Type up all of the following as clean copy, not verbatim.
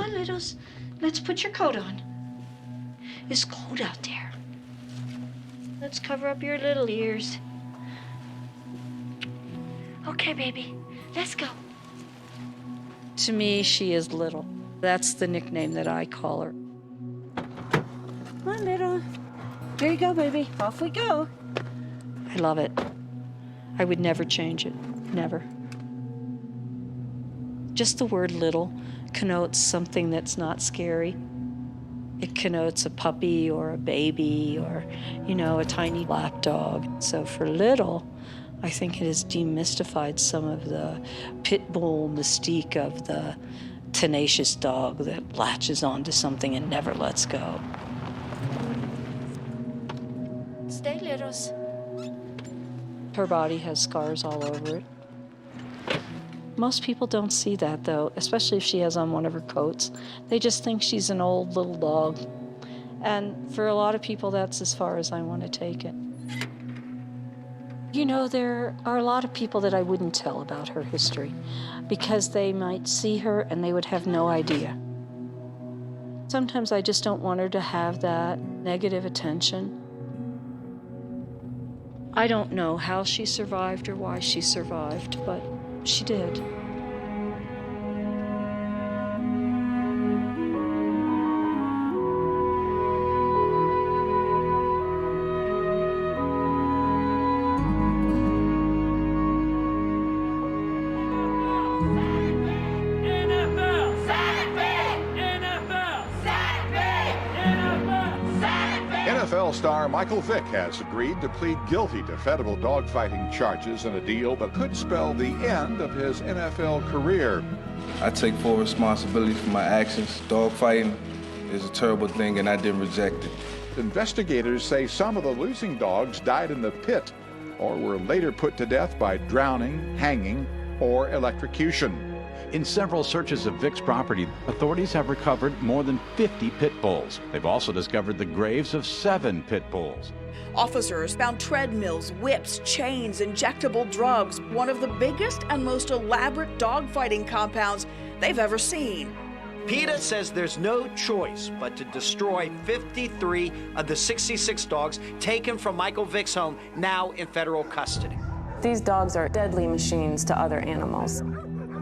on, littles. Let's put your coat on. It's cold out there. Let's cover up your little ears. Okay, baby, let's go. To me, she is little. That's the nickname that I call her. Come on, little. Here you go, baby. Off we go. I love it. I would never change it. Never. Just the word little connotes something that's not scary. It connotes a puppy or a baby or, you know, a tiny lap dog. So for little, I think it has demystified some of the Pitbull mystique of the tenacious dog that latches onto something and never lets go. Stay, littles. Her body has scars all over it. Most people don't see that, though, especially if she has on one of her coats. They just think she's an old little dog. And for a lot of people, that's as far as I want to take it. You know, there are a lot of people that I wouldn't tell about her history because they might see her and they would have no idea. Sometimes I just don't want her to have that negative attention. I don't know how she survived or why she survived, but she did. NFL star Michael Vick has agreed to plead guilty to federal dogfighting charges in a deal that could spell the end of his NFL career. I take full responsibility for my actions. Dogfighting is a terrible thing, and I didn't reject it. Investigators say some of the losing dogs died in the pit or were later put to death by drowning, hanging, or electrocution. In several searches of Vick's property, authorities have recovered more than 50 pit bulls. They've also discovered the graves of 7 pit bulls. Officers found treadmills, whips, chains, injectable drugs, one of the biggest and most elaborate dogfighting compounds they've ever seen. PETA says there's no choice but to destroy 53 of the 66 dogs taken from Michael Vick's home, now in federal custody. These dogs are deadly machines to other animals.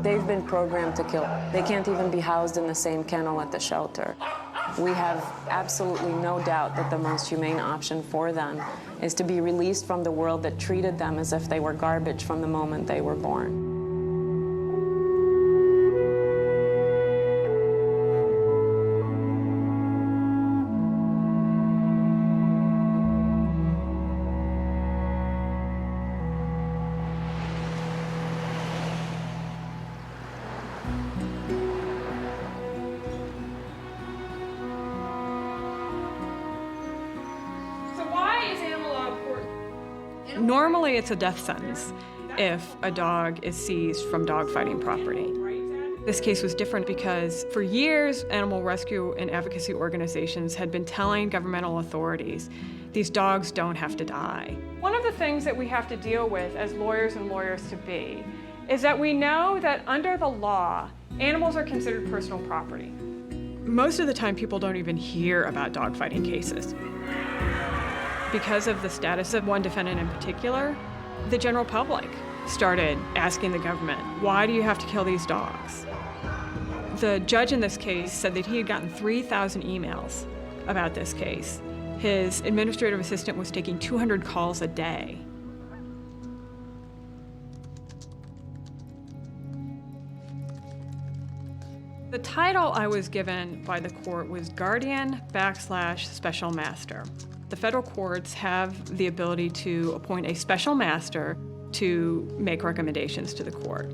They've been programmed to kill. They can't even be housed in the same kennel at the shelter. We have absolutely no doubt that the most humane option for them is to be released from the world that treated them as if they were garbage from the moment they were born. Normally, it's a death sentence if a dog is seized from dogfighting property. This case was different because for years, animal rescue and advocacy organizations had been telling governmental authorities, these dogs don't have to die. One of the things that we have to deal with as lawyers and lawyers-to-be is that we know that under the law, animals are considered personal property. Most of the time, people don't even hear about dogfighting cases. Because of the status of one defendant in particular, the general public started asking the government, why do you have to kill these dogs? The judge in this case said that he had gotten 3,000 emails about this case. His administrative assistant was taking 200 calls a day. The title I was given by the court was Guardian/Special Master. The federal courts have the ability to appoint a special master to make recommendations to the court.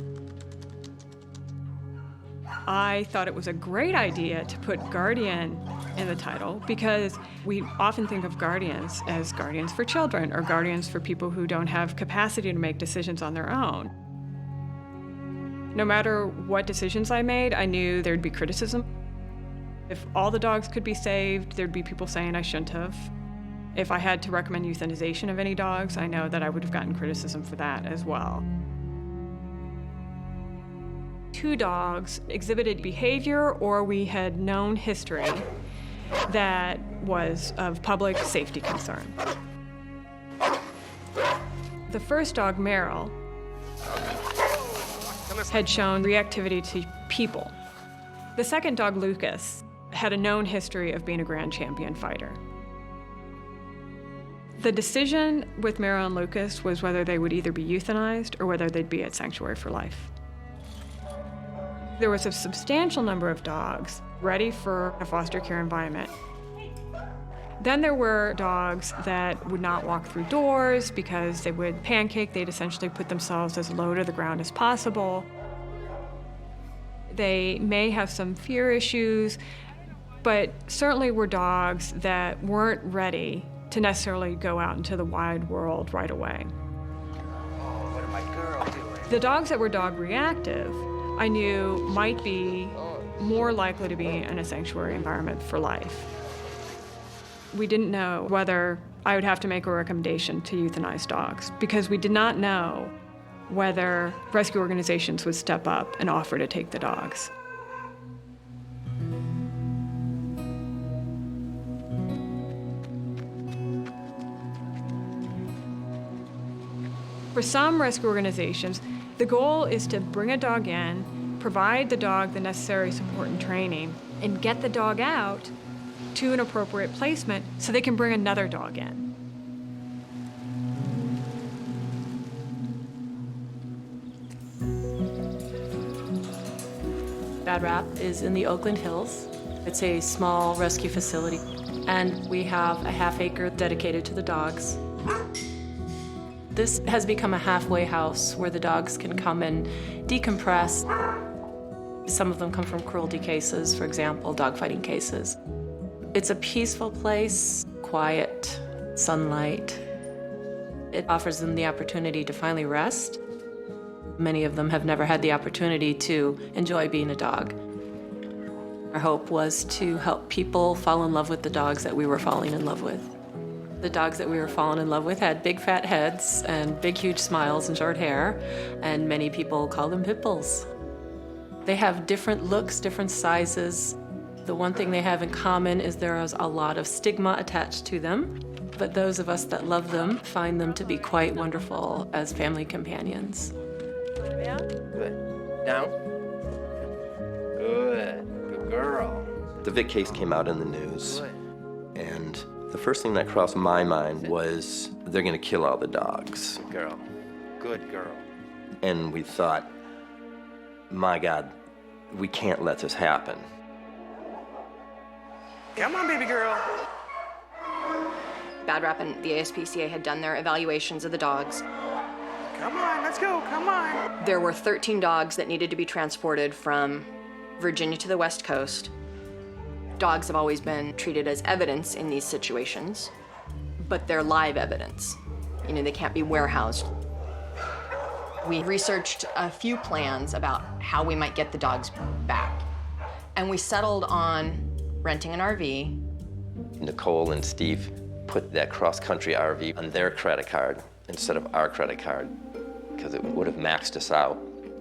I thought it was a great idea to put guardian in the title because we often think of guardians as guardians for children or guardians for people who don't have capacity to make decisions on their own. No matter what decisions I made, I knew there'd be criticism. If all the dogs could be saved, there'd be people saying I shouldn't have. If I had to recommend euthanization of any dogs, I know that I would have gotten criticism for that as well. 2 dogs exhibited behavior or we had known history that was of public safety concern. The first dog, Meryl, had shown reactivity to people. The second dog, Lucas, had a known history of being a grand champion fighter. The decision with Meryl and Lucas was whether they would either be euthanized or whether they'd be at Sanctuary for Life. There was a substantial number of dogs ready for a foster care environment. Then there were dogs that would not walk through doors because they would pancake. They'd essentially put themselves as low to the ground as possible. They may have some fear issues, but certainly were dogs that weren't ready to necessarily go out into the wide world right away. Oh, what did my girl doing? The dogs that were dog reactive, I knew might be more likely to be in a sanctuary environment for life. We didn't know whether I would have to make a recommendation to euthanize dogs because we did not know whether rescue organizations would step up and offer to take the dogs. For some rescue organizations, the goal is to bring a dog in, provide the dog the necessary support and training, and get the dog out to an appropriate placement so they can bring another dog in. Bad Rap is in the Oakland Hills. It's a small rescue facility, and we have a half-acre dedicated to the dogs. This has become a halfway house where the dogs can come and decompress. Some of them come from cruelty cases, for example, dogfighting cases. It's a peaceful place, quiet, sunlight. It offers them the opportunity to finally rest. Many of them have never had the opportunity to enjoy being a dog. Our hope was to help people fall in love with the dogs that we were falling in love with. The dogs that we were falling in love with had big fat heads and big huge smiles and short hair, and many people call them Pitbulls. They have different looks, different sizes. The one thing they have in common is there is a lot of stigma attached to them, but those of us that love them find them to be quite wonderful as family companions. Good. Down. Good. Good girl. The Vick case came out in the news, Good. and the first thing that crossed my mind was they're gonna kill all the dogs. Good girl. Good girl. And we thought, my God, we can't let this happen. Come on, baby girl. Bad Rap and the ASPCA had done their evaluations of the dogs. Come on, let's go, come on. There were 13 dogs that needed to be transported from Virginia to the West Coast. Dogs have always been treated as evidence in these situations, but they're live evidence. You know, they can't be warehoused. We researched a few plans about how we might get the dogs back, and we settled on renting an RV. Nicole and Steve put that cross-country RV on their credit card instead of our credit card, because it would have maxed us out.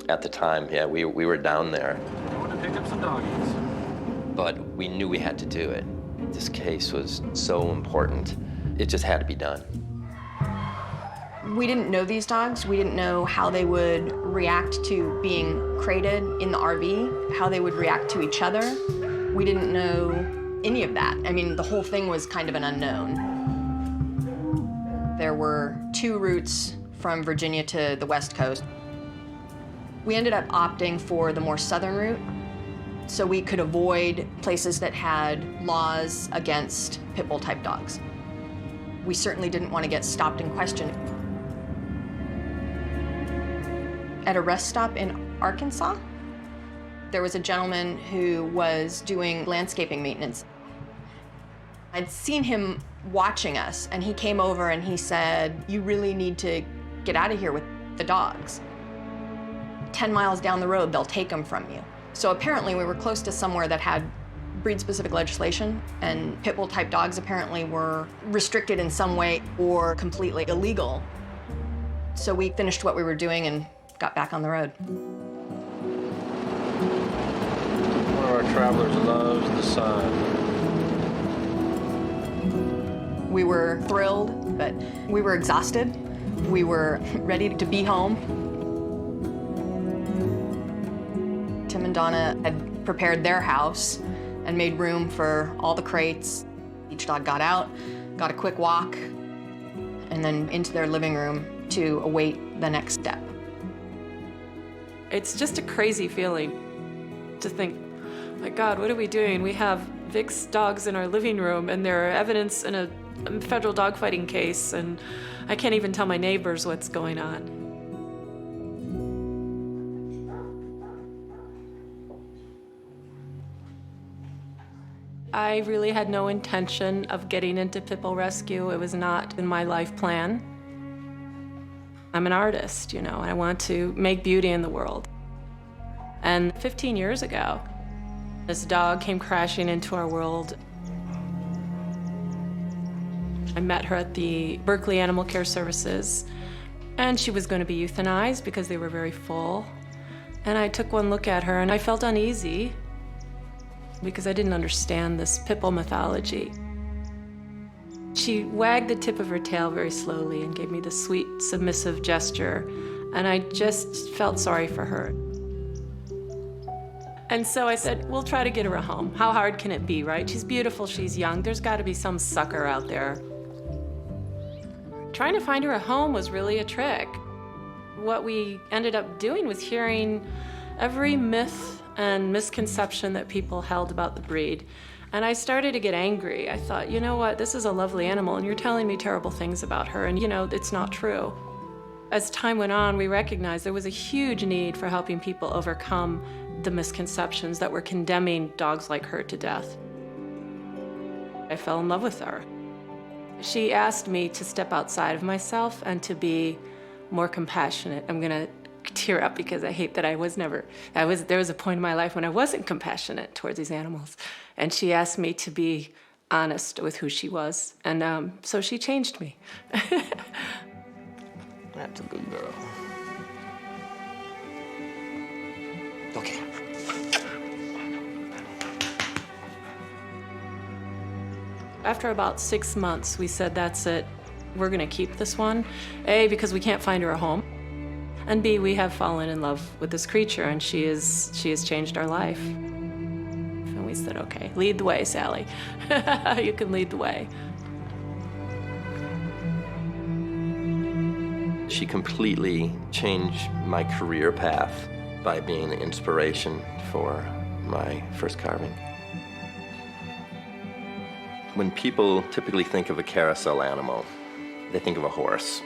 At the time, yeah, we were down there. I want to pick up some doggies. But we knew we had to do it. This case was so important. It just had to be done. We didn't know these dogs. We didn't know how they would react to being crated in the RV, how they would react to each other. We didn't know any of that. I mean, the whole thing was kind of an unknown. There were 2 routes from Virginia to the West Coast. We ended up opting for the more southern route so we could avoid places that had laws against pit bull type dogs. We certainly didn't want to get stopped and questioned. At a rest stop in Arkansas, there was a gentleman who was doing landscaping maintenance. I'd seen him watching us, and he came over and he said, "You really need to get out of here with the dogs. 10 miles down the road, they'll take them from you." So apparently we were close to somewhere that had breed-specific legislation, and pit bull type dogs apparently were restricted in some way or completely illegal. So we finished what we were doing and got back on the road. One of our travelers loves the sun. We were thrilled, but we were exhausted. We were ready to be home. Tim and Donna had prepared their house and made room for all the crates. Each dog got out, got a quick walk, and then into their living room to await the next step. It's just a crazy feeling to think, my God, what are we doing? We have Vick's dogs in our living room, and there are evidence in a federal dogfighting case, and I can't even tell my neighbors what's going on. I really had no intention of getting into Pitbull rescue. It was not in my life plan. I'm an artist, and I want to make beauty in the world. And 15 years ago, this dog came crashing into our world. I met her at the Berkeley Animal Care Services, and she was going to be euthanized because they were very full. And I took one look at her, and I felt uneasy because I didn't understand this Pitbull mythology. She wagged the tip of her tail very slowly and gave me this sweet, submissive gesture, and I just felt sorry for her. And so I said, we'll try to get her a home. How hard can it be, right? She's beautiful, she's young, there's gotta be some sucker out there. Trying to find her a home was really a trick. What we ended up doing was hearing every myth and misconception that people held about the breed. And I started to get angry. I thought, you know what, this is a lovely animal and you're telling me terrible things about her, and it's not true. As time went on, we recognized there was a huge need for helping people overcome the misconceptions that were condemning dogs like her to death. I fell in love with her. She asked me to step outside of myself and to be more compassionate. I'm gonna tear up because I hate that there was a point in my life when I wasn't compassionate towards these animals. And she asked me to be honest with who she was. And so she changed me. That's a good girl. Okay. After about 6 months, we said, that's it. We're gonna keep this one. A, because we can't find her a home. And B, we have fallen in love with this creature, and she has changed our life. And we said, okay, lead the way, Sally. You can lead the way. She completely changed my career path by being the inspiration for my first carving. When people typically think of a carousel animal, they think of a horse.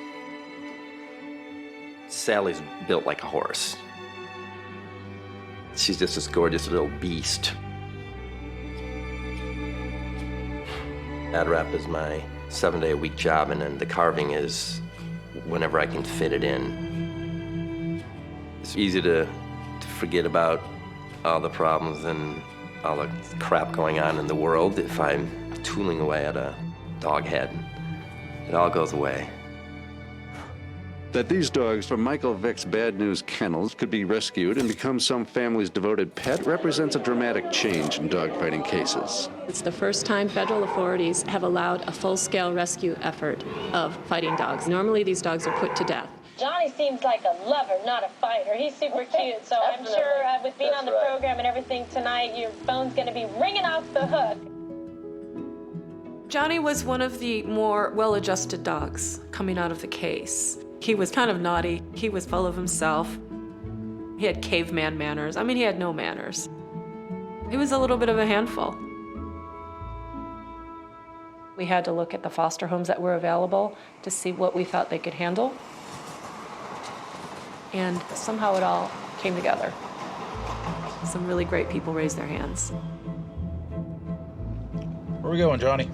Sally's built like a horse. She's just this gorgeous little beast. Ad wrap is my 7-day-a-week job, and then the carving is whenever I can fit it in. It's easy to forget about all the problems and all the crap going on in the world if I'm tooling away at a dog head. It all goes away. That these dogs from Michael Vick's Bad News Kennels could be rescued and become some family's devoted pet represents a dramatic change in dogfighting cases. It's the first time federal authorities have allowed a full-scale rescue effort of fighting dogs. Normally, these dogs are put to death. Johnny seems like a lover, not a fighter. He's super cute, so I'm sure with being on the program and everything tonight, your phone's going to be ringing off the hook. Johnny was one of the more well-adjusted dogs coming out of the case. He was kind of naughty. He was full of himself. He had caveman manners. I mean, he had no manners. He was a little bit of a handful. We had to look at the foster homes that were available to see what we thought they could handle. And somehow it all came together. Some really great people raised their hands. Where are we going, Johnny?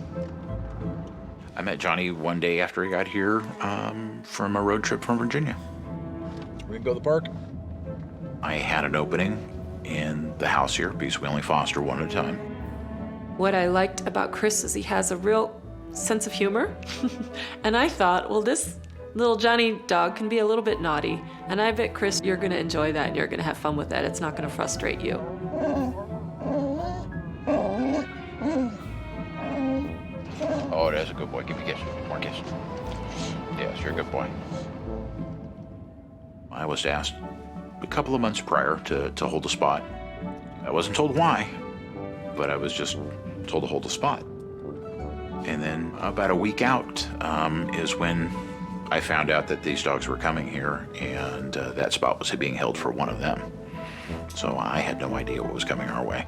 I met Johnny one day after he got here from a road trip from Virginia. We can go to the park. I had an opening in the house here because we only foster one at a time. What I liked about Chris is he has a real sense of humor. And I thought, well, this little Johnny dog can be a little bit naughty. And I bet, Chris, you're going to enjoy that and you're going to have fun with that. It's not going to frustrate you. Good boy. Give me a kiss. More kiss. Yes, you're a good boy. I was asked a couple of months prior to hold a spot. I wasn't told why, but I was just told to hold a spot. And then about a week out is when I found out that these dogs were coming here, and that spot was being held for one of them. So I had no idea what was coming our way.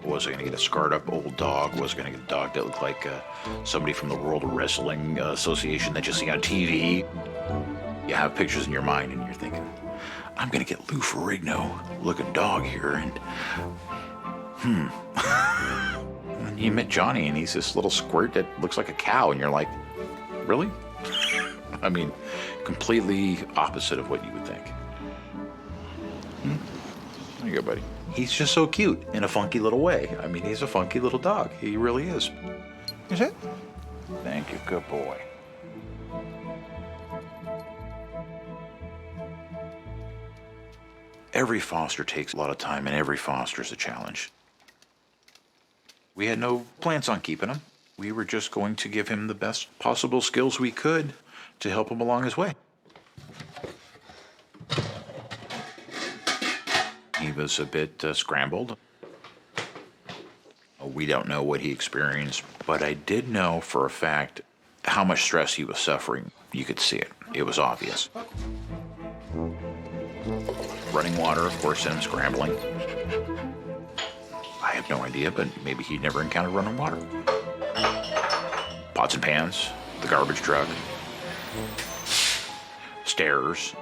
Was I going to get a scarred up old dog? Was I going to get a dog that looked like somebody from the World Wrestling Association that you see on TV? You have pictures in your mind and you're thinking, I'm going to get Lou Ferrigno looking dog here, and And you met Johnny and he's this little squirt that looks like a cow, and you're like, really? I mean, completely opposite of what you would think. There you go, buddy. He's just so cute in a funky little way. I mean, he's a funky little dog. He really is. Is it? Thank you, good boy. Every foster takes a lot of time, and every foster is a challenge. We had no plans on keeping him. We were just going to give him the best possible skills we could to help him along his way. He was a bit scrambled. We don't know what he experienced, but I did know for a fact how much stress he was suffering. You could see it. It was obvious. Running water, of course, sent him scrambling. I have no idea, but maybe he'd never encountered running water. Pots and pans, the garbage truck, stairs.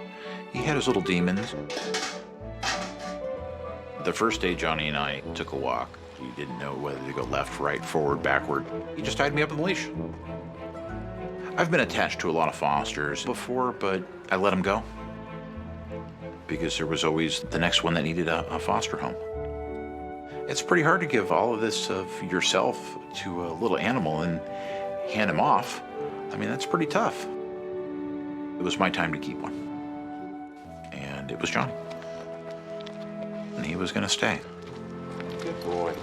He had his little demons. The first day Johnny and I took a walk, he didn't know whether to go left, right, forward, backward. He just tied me up in the leash. I've been attached to a lot of fosters before, but I let him go because there was always the next one that needed a foster home. It's pretty hard to give all of this of yourself to a little animal and hand him off. I mean, that's pretty tough. It was my time to keep one. And it was Johnny. And he was going to stay. Good boy.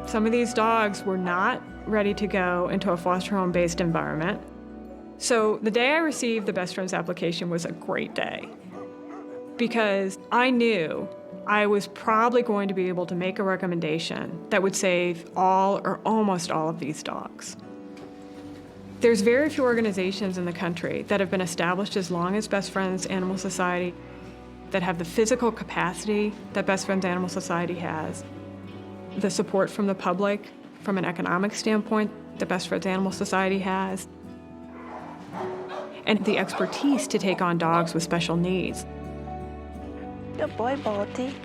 Some of these dogs were not ready to go into a foster home-based environment. So the day I received the Best Friends application was a great day because I knew I was probably going to be able to make a recommendation that would save all or almost all of these dogs. There's very few organizations in the country that have been established as long as Best Friends Animal Society that have the physical capacity that Best Friends Animal Society has, the support from the public, from an economic standpoint, that Best Friends Animal Society has, and the expertise to take on dogs with special needs. Good boy, Baldy.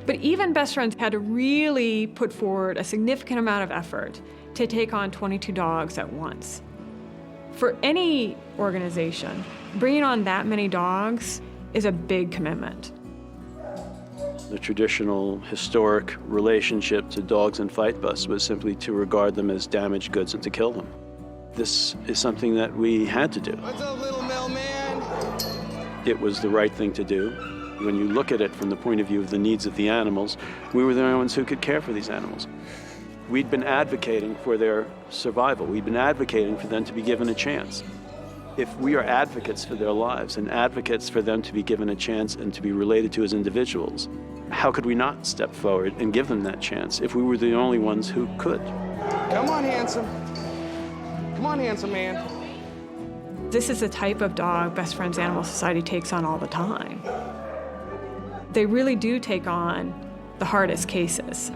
But even Best Friends had to really put forward a significant amount of effort to take on 22 dogs at once. For any organization, bringing on that many dogs is a big commitment. The traditional, historic relationship to dogs in fight bus was simply to regard them as damaged goods and to kill them. This is something that we had to do. What's up, little mailman? It was the right thing to do. When you look at it from the point of view of the needs of the animals, we were the only ones who could care for these animals. We'd been advocating for their survival. We'd been advocating for them to be given a chance. If we are advocates for their lives and advocates for them to be given a chance and to be related to as individuals, how could we not step forward and give them that chance if we were the only ones who could? Come on, handsome. Come on, handsome man. This is the type of dog Best Friends Animal Society takes on all the time. They really do take on the hardest cases.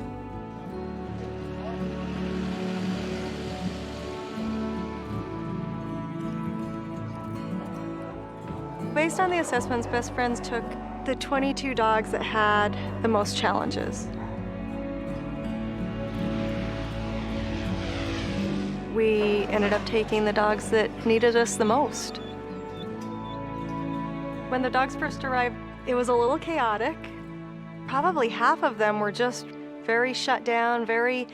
Based on the assessments, Best Friends took the 22 dogs that had the most challenges. We ended up taking the dogs that needed us the most. When the dogs first arrived, it was a little chaotic. Probably half of them were just very shut down, very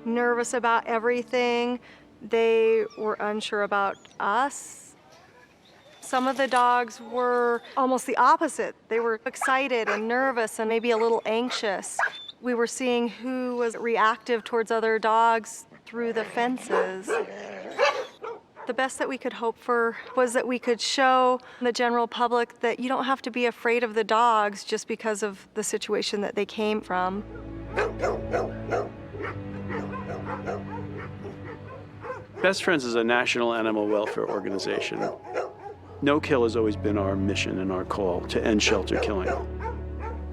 nervous about everything. They were unsure about us. Some of the dogs were almost the opposite. They were excited and nervous and maybe a little anxious. We were seeing who was reactive towards other dogs through the fences. The best that we could hope for was that we could show the general public that you don't have to be afraid of the dogs just because of the situation that they came from. Best Friends is a national animal welfare organization. No kill has always been our mission and our call to end shelter killing.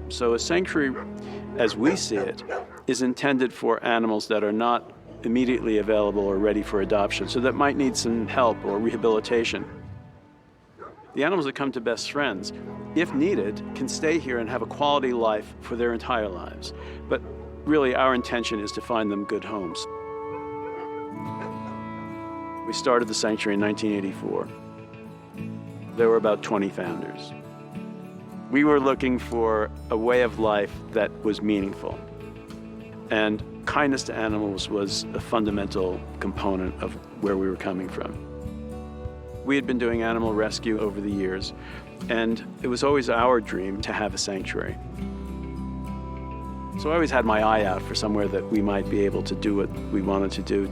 So a sanctuary, as we see it, is intended for animals that are not immediately available or ready for adoption, so that might need some help or rehabilitation. The animals that come to Best Friends, if needed, can stay here and have a quality life for their entire lives. But really, our intention is to find them good homes. We started the sanctuary in 1984. There were about 20 founders. We were looking for a way of life that was meaningful. And kindness to animals was a fundamental component of where we were coming from. We had been doing animal rescue over the years, and it was always our dream to have a sanctuary. So I always had my eye out for somewhere that we might be able to do what we wanted to do.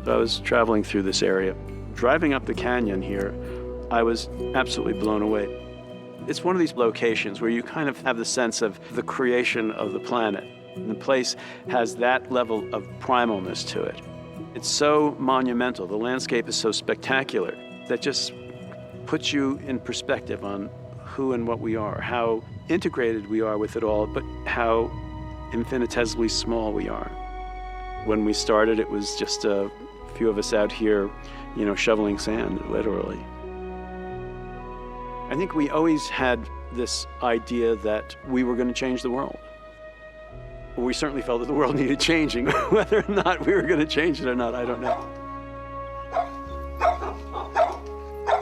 So I was traveling through this area. Driving up the canyon here, I was absolutely blown away. It's one of these locations where you kind of have the sense of the creation of the planet. And the place has that level of primalness to it. It's so monumental, the landscape is so spectacular, that just puts you in perspective on who and what we are, how integrated we are with it all, but how infinitesimally small we are. When we started, it was just a few of us out here, shoveling sand, literally. I think we always had this idea that we were going to change the world. We certainly felt that the world needed changing. Whether or not we were going to change it or not, I don't know.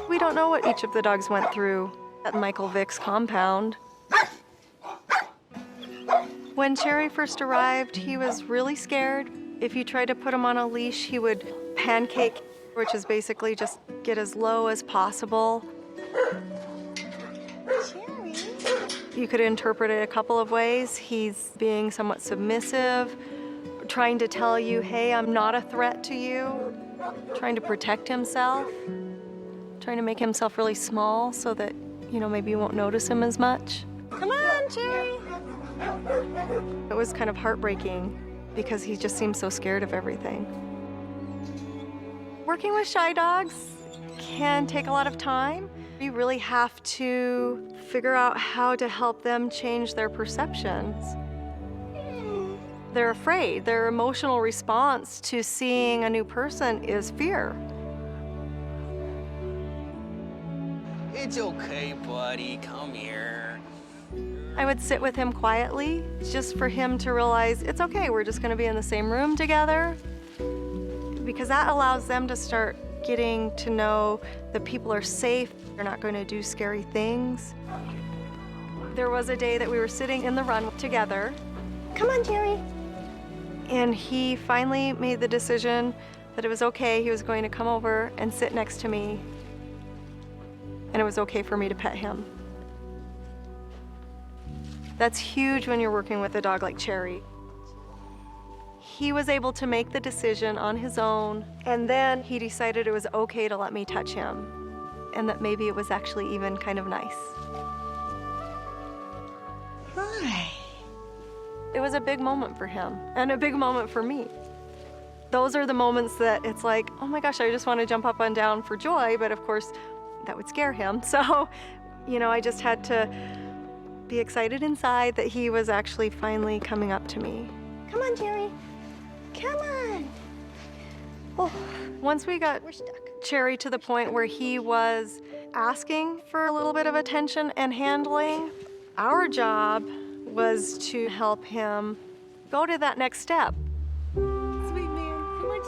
We don't know what each of the dogs went through at Michael Vick's compound. When Cherry first arrived, he was really scared. If you tried to put him on a leash, he would pancake, which is basically just get as low as possible. You could interpret it a couple of ways. He's being somewhat submissive, trying to tell you, hey, I'm not a threat to you, trying to protect himself, trying to make himself really small so that, maybe you won't notice him as much. Come on, Cherry. It was kind of heartbreaking because he just seemed so scared of everything. Working with shy dogs can take a lot of time. You really have to figure out how to help them change their perceptions. They're afraid. Their emotional response to seeing a new person is fear. It's okay, buddy. Come here. I would sit with him quietly, just for him to realize it's okay, we're just going to be in the same room together. Because that allows them to start getting to know that people are safe, they're not going to do scary things. There was a day that we were sitting in the run together. Come on, Jerry. And he finally made the decision that it was okay, he was going to come over and sit next to me, and it was okay for me to pet him. That's huge when you're working with a dog like Cherry. He was able to make the decision on his own, and then he decided it was okay to let me touch him, and that maybe it was actually even kind of nice. Hi. It was a big moment for him, and a big moment for me. Those are the moments that it's like, oh my gosh, I just want to jump up and down for joy, but of course, that would scare him. So, I just had to be excited inside that he was actually finally coming up to me. Come on, Jerry. Come on. Oh. Once we got Cherry to the point where he was asking for a little bit of attention and handling, our job was to help him go to that next step. Sweet man. Come on,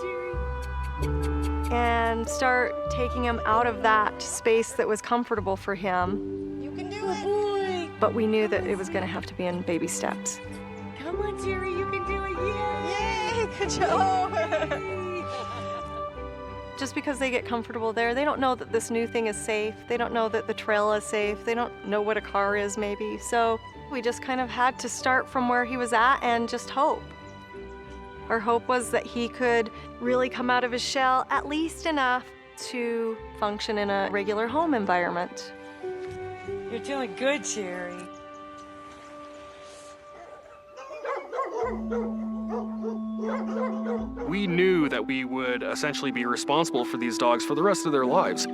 Jerry. And start taking him out of that space that was comfortable for him. You can do it. Boy. But we knew that it was going to have to be in baby steps. Come on, Jerry. You can do it. Yay. Yay. Good job. Just just because they get comfortable there, they don't know that this new thing is safe. They don't know that the trail is safe. They don't know what a car is maybe. So we just kind of had to start from where he was at and just hope. Our hope was that he could really come out of his shell at least enough to function in a regular home environment. You're doing good, Jerry. We knew that we would essentially be responsible for these dogs for the rest of their lives.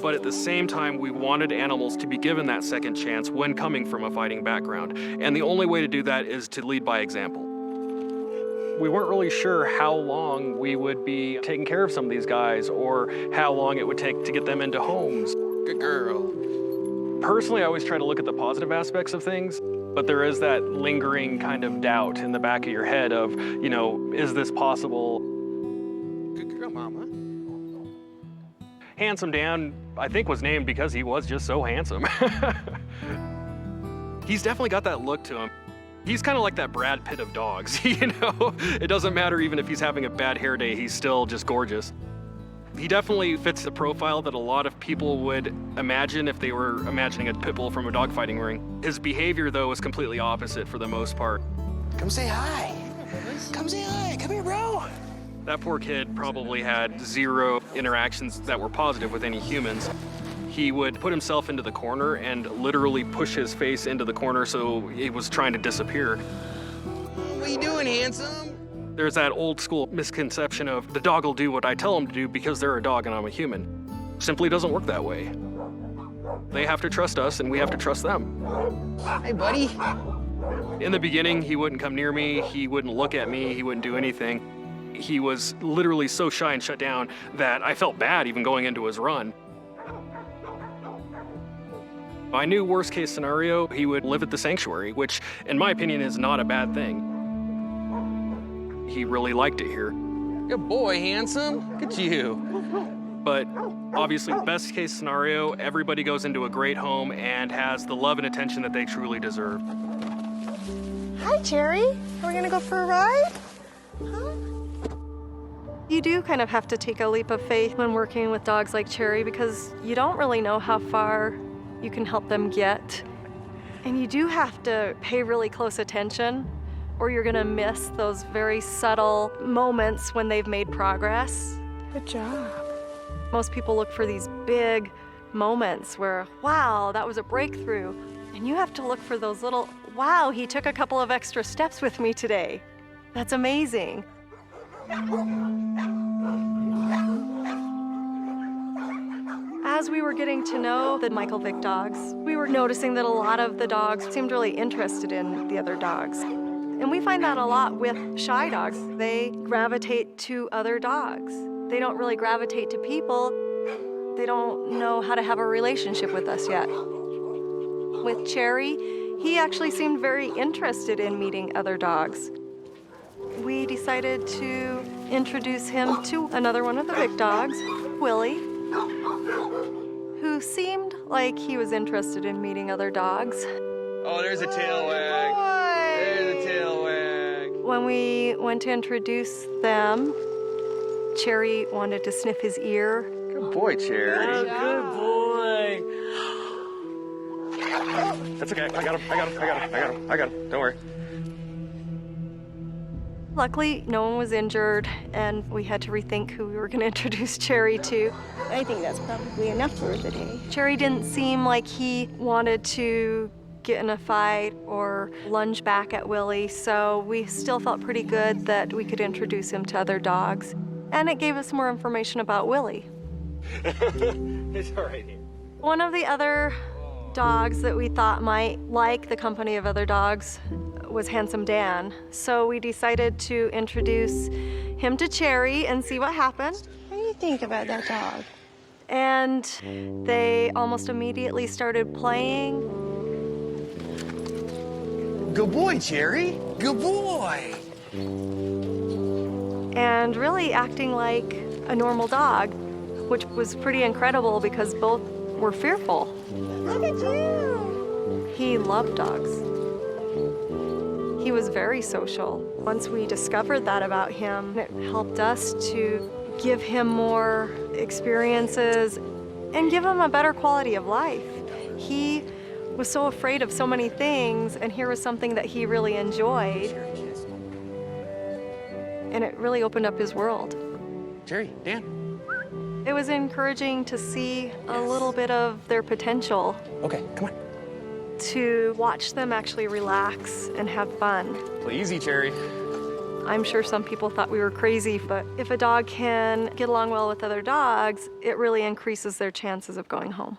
But at the same time, we wanted animals to be given that second chance when coming from a fighting background. And the only way to do that is to lead by example. We weren't really sure how long we would be taking care of some of these guys or how long it would take to get them into homes. Good girl. Personally, I always try to look at the positive aspects of things, but there is that lingering kind of doubt in the back of your head of, you know, is this possible? Good girl, Mama. Handsome Dan, I think, was named because he was just so handsome. He's definitely got that look to him. He's kind of like that Brad Pitt of dogs, you know? It doesn't matter even if he's having a bad hair day, he's still just gorgeous. He definitely fits the profile that a lot of people would imagine if they were imagining a Pitbull from a dogfighting ring. His behavior, though, is completely opposite for the most part. Come say hi. Come say hi. Come here, bro. That poor kid probably had 0 interactions that were positive with any humans. He would put himself into the corner and literally push his face into the corner so he was trying to disappear. What you doing, handsome? There's that old school misconception of the dog will do what I tell him to do because they're a dog and I'm a human. Simply doesn't work that way. They have to trust us and we have to trust them. Hey, buddy. In the beginning, he wouldn't come near me, he wouldn't look at me, he wouldn't do anything. He was literally so shy and shut down that I felt bad even going into his run. I knew worst case scenario, he would live at the sanctuary, which in my opinion is not a bad thing. He really liked it here. Good boy, handsome. Look at you. But obviously, best case scenario, everybody goes into a great home and has the love and attention that they truly deserve. Hi, Cherry. Are we gonna go for a ride? Huh? You do kind of have to take a leap of faith when working with dogs like Cherry because you don't really know how far you can help them get. And you do have to pay really close attention or you're gonna miss those very subtle moments when they've made progress. Good job. Most people look for these big moments where, wow, that was a breakthrough. And you have to look for those little, wow, he took a couple of extra steps with me today. That's amazing. As we were getting to know the Michael Vick dogs, we were noticing that a lot of the dogs seemed really interested in the other dogs. And we find that a lot with shy dogs. They gravitate to other dogs. They don't really gravitate to people. They don't know how to have a relationship with us yet. With Cherry, he actually seemed very interested in meeting other dogs. We decided to introduce him to another one of the Vick dogs, Willie, who seemed like he was interested in meeting other dogs. Oh, there's a tail wag. There's a tail wag. When we went to introduce them, Cherry wanted to sniff his ear. Good boy, Cherry. Oh, good boy. That's okay. I got him. Don't worry. Luckily, no one was injured, and we had to rethink who we were going to introduce Cherry to. I think that's probably enough for the day. Cherry didn't seem like he wanted to get in a fight or lunge back at Willie, so we still felt pretty good that we could introduce him to other dogs. And it gave us more information about Willie. It's all right here. One of the other dogs that we thought might like the company of other dogs was Handsome Dan. So we decided to introduce him to Cherry and see what happened. What do you think about that dog? And they almost immediately started playing. Good boy, Cherry. Good boy. And really acting like a normal dog, which was pretty incredible because both were fearful. Look at you. He loved dogs. He was very social. Once we discovered that about him, it helped us to give him more experiences and give him a better quality of life. He was so afraid of so many things, and here was something that he really enjoyed. And it really opened up his world. Jerry, Dan. It was encouraging to see a little bit of their potential. Okay, come on. To watch them actually relax and have fun. Well, easy, Cherry. I'm sure some people thought we were crazy, but if a dog can get along well with other dogs, it really increases their chances of going home.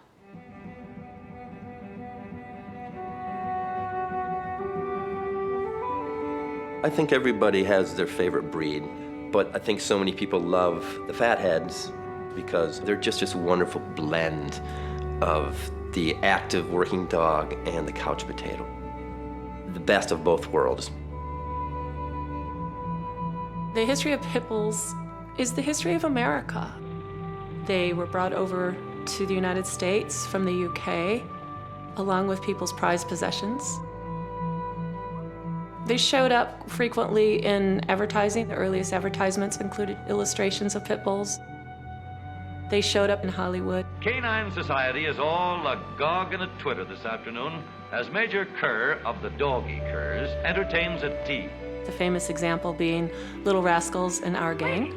I think everybody has their favorite breed, but I think so many people love the fatheads because they're just this wonderful blend of the active working dog and the couch potato. The best of both worlds. The history of pit bulls is the history of America. They were brought over to the United States from the UK, along with people's prized possessions. They showed up frequently in advertising. The earliest advertisements included illustrations of pit bulls. They showed up in Hollywood. Canine Society is all agog and a twitter this afternoon as Major Kerr of the Doggy Curs entertains at tea. The famous example being Little Rascals and Our Gang.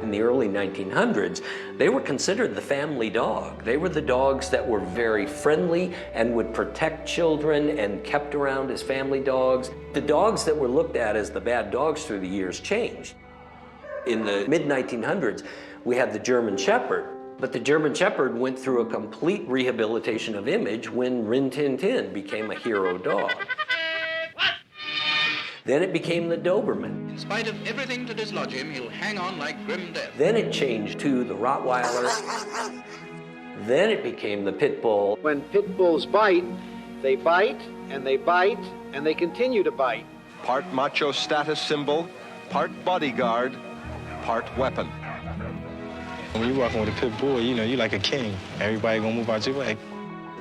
In the early 1900s, they were considered the family dog. They were the dogs that were very friendly and would protect children and kept around as family dogs. The dogs that were looked at as the bad dogs through the years changed. In the mid-1900s, we had the German Shepherd, but the German Shepherd went through a complete rehabilitation of image when Rin Tin Tin became a hero dog. Then it became the Doberman. In spite of everything to dislodge him, he'll hang on like grim death. Then it changed to the Rottweiler. Then it became the Pit Bull. When pit bulls bite, they bite, and they bite, and they continue to bite. Part macho status symbol, part bodyguard, part weapon. When you're walking with a pit bull, you know, you're like a king. Everybody gonna move out your way.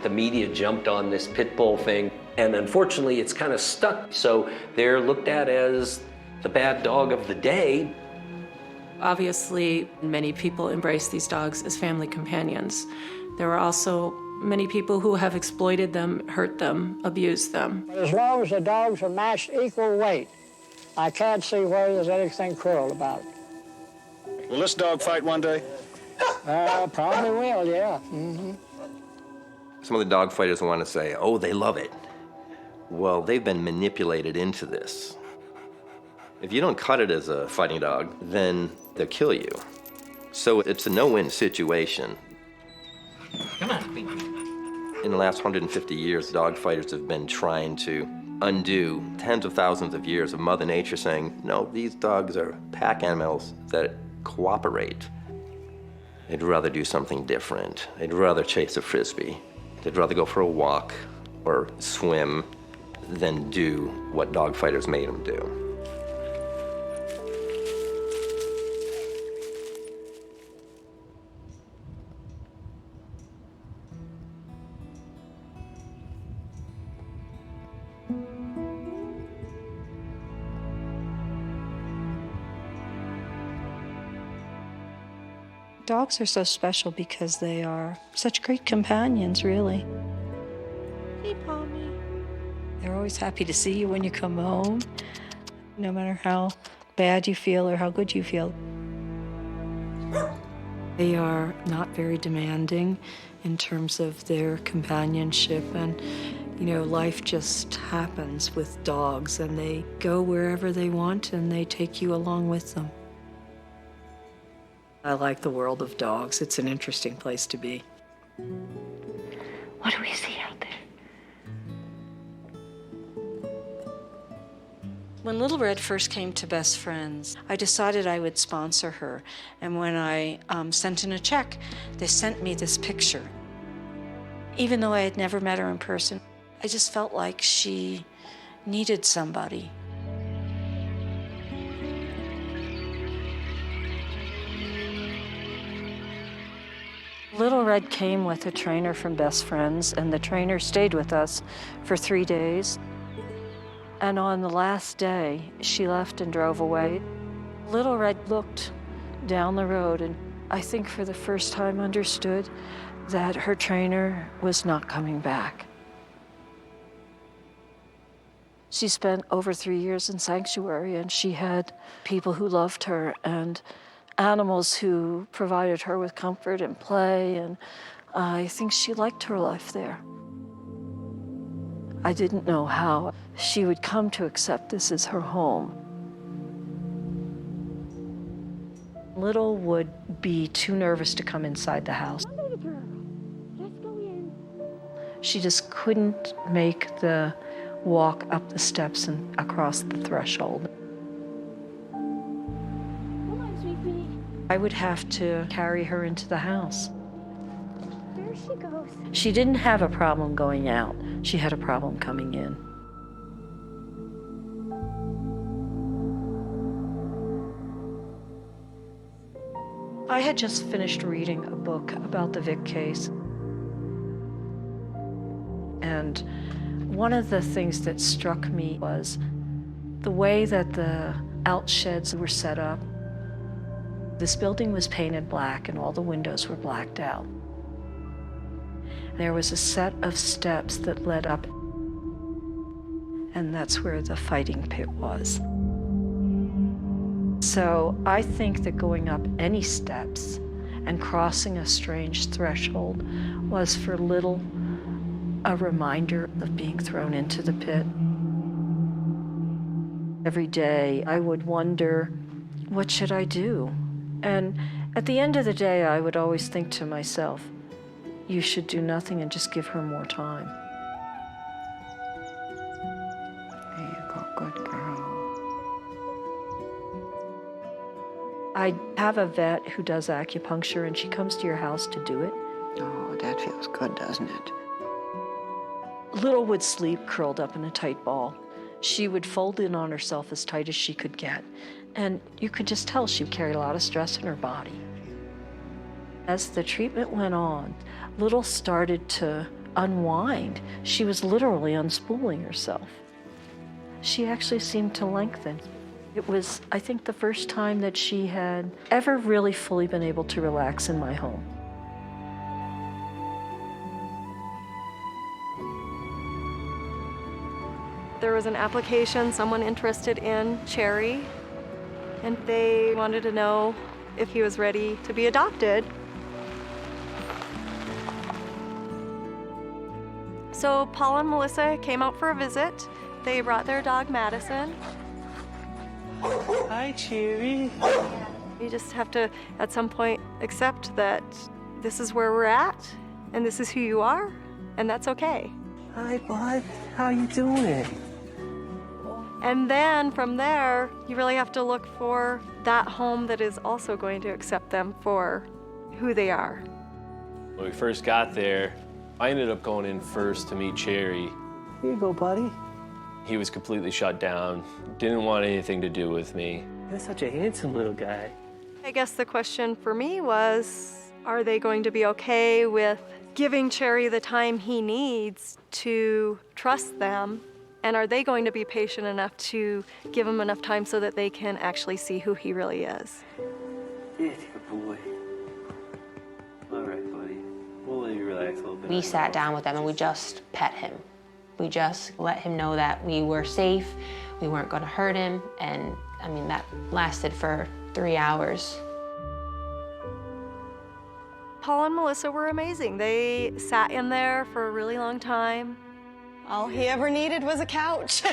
The media jumped on this pit bull thing, and unfortunately it's kind of stuck. So they're looked at as the bad dog of the day. Obviously, many people embrace these dogs as family companions. There are also many people who have exploited them, hurt them, abused them. As long as the dogs are matched equal weight, I can't see where there's anything cruel about it. Will this dog fight one day? Probably will, yeah. Mm-hmm. Some of the dog fighters want to say, oh, they love it. Well, they've been manipulated into this. If you don't cut it as a fighting dog, then they'll kill you. So it's a no-win situation. Come on. In the last 150 years, dog fighters have been trying to undo tens of thousands of years of Mother Nature saying, no, these dogs are pack animals that cooperate. They'd rather do something different. They'd rather chase a frisbee. They'd rather go for a walk or swim than do what dog fighters made them do. Dogs are so special because they are such great companions, really. Hey, Pommy. They're always happy to see you when you come home, no matter how bad you feel or how good you feel. They are not very demanding in terms of their companionship, and you know, life just happens with dogs, and they go wherever they want and they take you along with them. I like the world of dogs. It's an interesting place to be. What do we see out there? When Little Red first came to Best Friends, I decided I would sponsor her. And when I sent in a check, they sent me this picture. Even though I had never met her in person, I just felt like she needed somebody. Little Red came with a trainer from Best Friends, and the trainer stayed with us for 3 days. And on the last day, she left and drove away. Little Red looked down the road and I think for the first time understood that her trainer was not coming back. She spent over 3 years in sanctuary, and she had people who loved her and animals who provided her with comfort and play, and I think she liked her life there. I didn't know how she would come to accept this as her home. Little would be too nervous to come inside the house. She just couldn't make the walk up the steps and across the threshold. I would have to carry her into the house. There she goes. She didn't have a problem going out. She had a problem coming in. I had just finished reading a book about the Vick case. And one of the things that struck me was the way that the out sheds were set up. This building was painted black and all the windows were blacked out. There was a set of steps that led up, and that's where the fighting pit was. So I think that going up any steps and crossing a strange threshold was for Little a reminder of being thrown into the pit. Every day I would wonder, what should I do? And at the end of the day, I would always think to myself, you should do nothing and just give her more time. There you go, good girl. I have a vet who does acupuncture, and she comes to your house to do it. Oh, that feels good, doesn't it? Little would sleep curled up in a tight ball. She would fold in on herself as tight as she could get. And you could just tell she carried a lot of stress in her body. As the treatment went on, Little started to unwind. She was literally unspooling herself. She actually seemed to lengthen. It was, I think, the first time that she had ever really fully been able to relax in my home. There was an application, someone interested in Cherry, and they wanted to know if he was ready to be adopted. So Paul and Melissa came out for a visit. They brought their dog, Madison. Hi, Cherry. You just have to, at some point, accept that this is where we're at, and this is who you are, and that's okay. Hi, bud. How you doing? And then from there, you really have to look for that home that is also going to accept them for who they are. When we first got there, I ended up going in first to meet Cherry. Here you go, buddy. He was completely shut down, didn't want anything to do with me. You're such a handsome little guy. I guess the question for me was, are they going to be okay with giving Cherry the time he needs to trust them? And are they going to be patient enough to give him enough time so that they can actually see who he really is? Yeah, good boy. All right, buddy. We'll let you relax a little bit. We sat down with them and we just pet him. We just let him know that we were safe, we weren't going to hurt him, and I mean, that lasted for 3 hours. Paul and Melissa were amazing. They sat in there for a really long time. All he ever needed was a couch.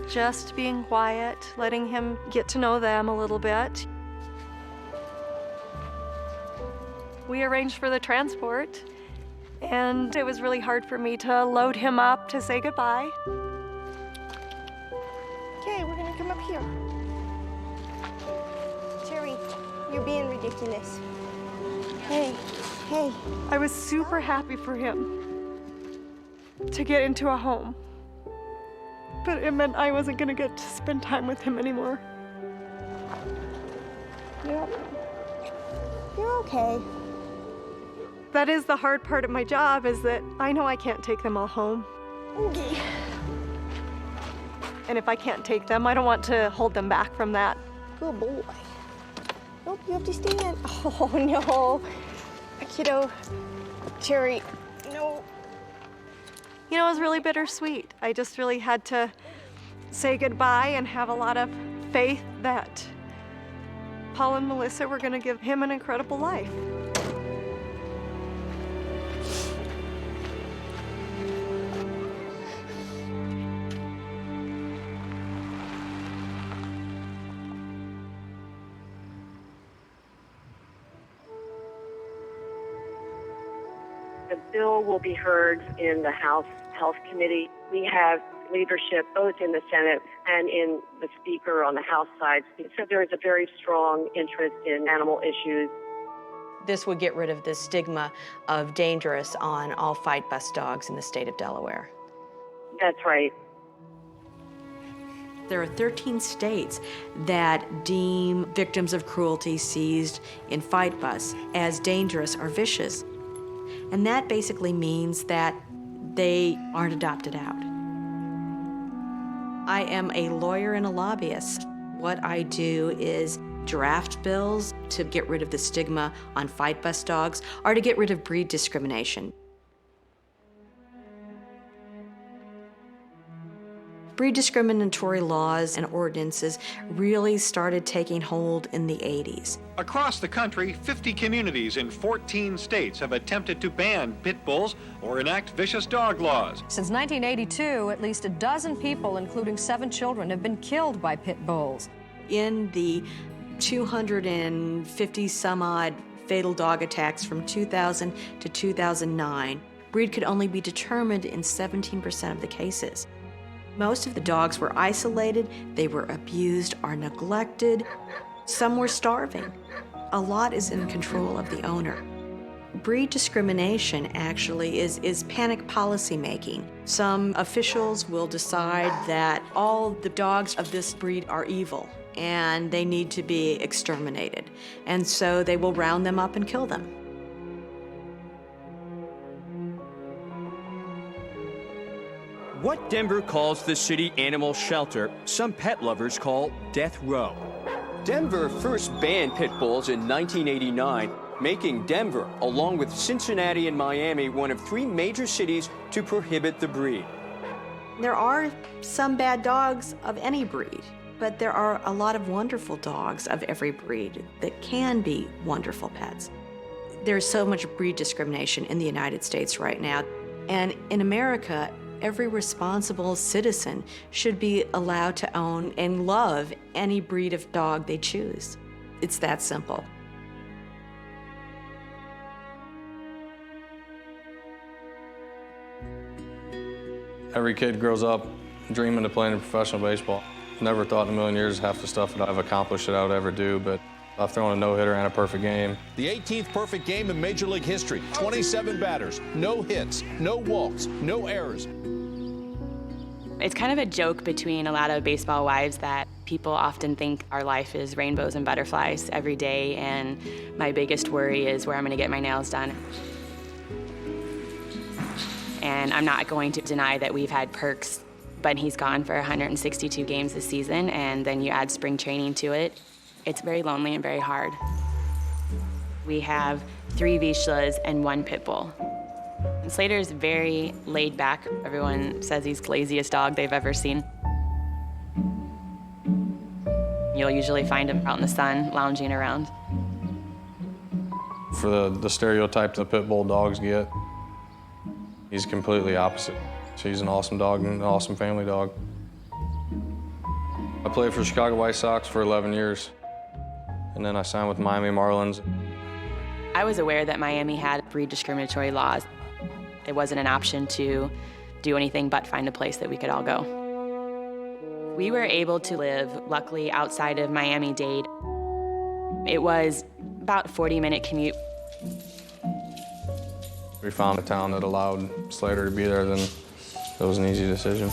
Just being quiet, letting him get to know them a little bit. We arranged for the transport, and it was really hard for me to load him up to say goodbye. Okay, we're gonna come up here. Cherry, you're being ridiculous. Hey, hey. I was super happy for him to get into a home, but it meant I wasn't gonna get to spend time with him anymore. You're okay. That is the hard part of my job, is that I know I can't take them all home. Okay. And if I can't take them, I don't want to hold them back from that. Good boy. Nope, you have to stand. Oh, no. Kiddo. Cherry, no. You know, it was really bittersweet. I just really had to say goodbye and have a lot of faith that Paul and Melissa were going to give him an incredible life. The bill will be heard in the House Health Committee. We have leadership both in the Senate and in the Speaker on the House side. So there is a very strong interest in animal issues. This would get rid of the stigma of dangerous on all fight bus dogs in the state of Delaware. That's right. There are 13 states that deem victims of cruelty seized in fight bus as dangerous or vicious. And that basically means that they aren't adopted out. I am a lawyer and a lobbyist. What I do is draft bills to get rid of the stigma on fight bus dogs or to get rid of breed discrimination. Breed discriminatory laws and ordinances really started taking hold in the 80s. Across the country, 50 communities in 14 states have attempted to ban pit bulls or enact vicious dog laws. Since 1982, at least a dozen people, including 7 children, have been killed by pit bulls. In the 250 some odd fatal dog attacks from 2000 to 2009, breed could only be determined in 17% of the cases. Most of the dogs were isolated, they were abused or neglected, some were starving. A lot is in control of the owner. Breed discrimination actually is panic policy making. Some officials will decide that all the dogs of this breed are evil and they need to be exterminated. And so they will round them up and kill them. What Denver calls the city animal shelter, some pet lovers call death row. Denver first banned pit bulls in 1989, making Denver, along with Cincinnati and Miami, one of 3 major cities to prohibit the breed. There are some bad dogs of any breed, but there are a lot of wonderful dogs of every breed that can be wonderful pets. There's so much breed discrimination in the United States right now, and in America, every responsible citizen should be allowed to own and love any breed of dog they choose. It's that simple. Every kid grows up dreaming of playing professional baseball. Never thought in a million years half the stuff that I've accomplished that I would ever do, but I've thrown a no-hitter and a perfect game. The 18th perfect game in Major League history. 27 batters, no hits, no walks, no errors. It's kind of a joke between a lot of baseball wives that people often think our life is rainbows and butterflies every day, and my biggest worry is where I'm gonna get my nails done. And I'm not going to deny that we've had perks, but he's gone for 162 games this season, and then you add spring training to it. It's very lonely and very hard. We have 3 Vizslas and 1 Pitbull. And Slater's very laid back. Everyone says he's the laziest dog they've ever seen. You'll usually find him out in the sun, lounging around. For the stereotype the pit bull dogs get, he's completely opposite. So he's an awesome dog and an awesome family dog. I played for Chicago White Sox for 11 years, and then I signed with Miami Marlins. I was aware that Miami had breed discriminatory laws. It wasn't an option to do anything but find a place that we could all go. We were able to live, luckily, outside of Miami-Dade. It was about a 40-minute commute. We found a town that allowed Slater to be there, then it was an easy decision.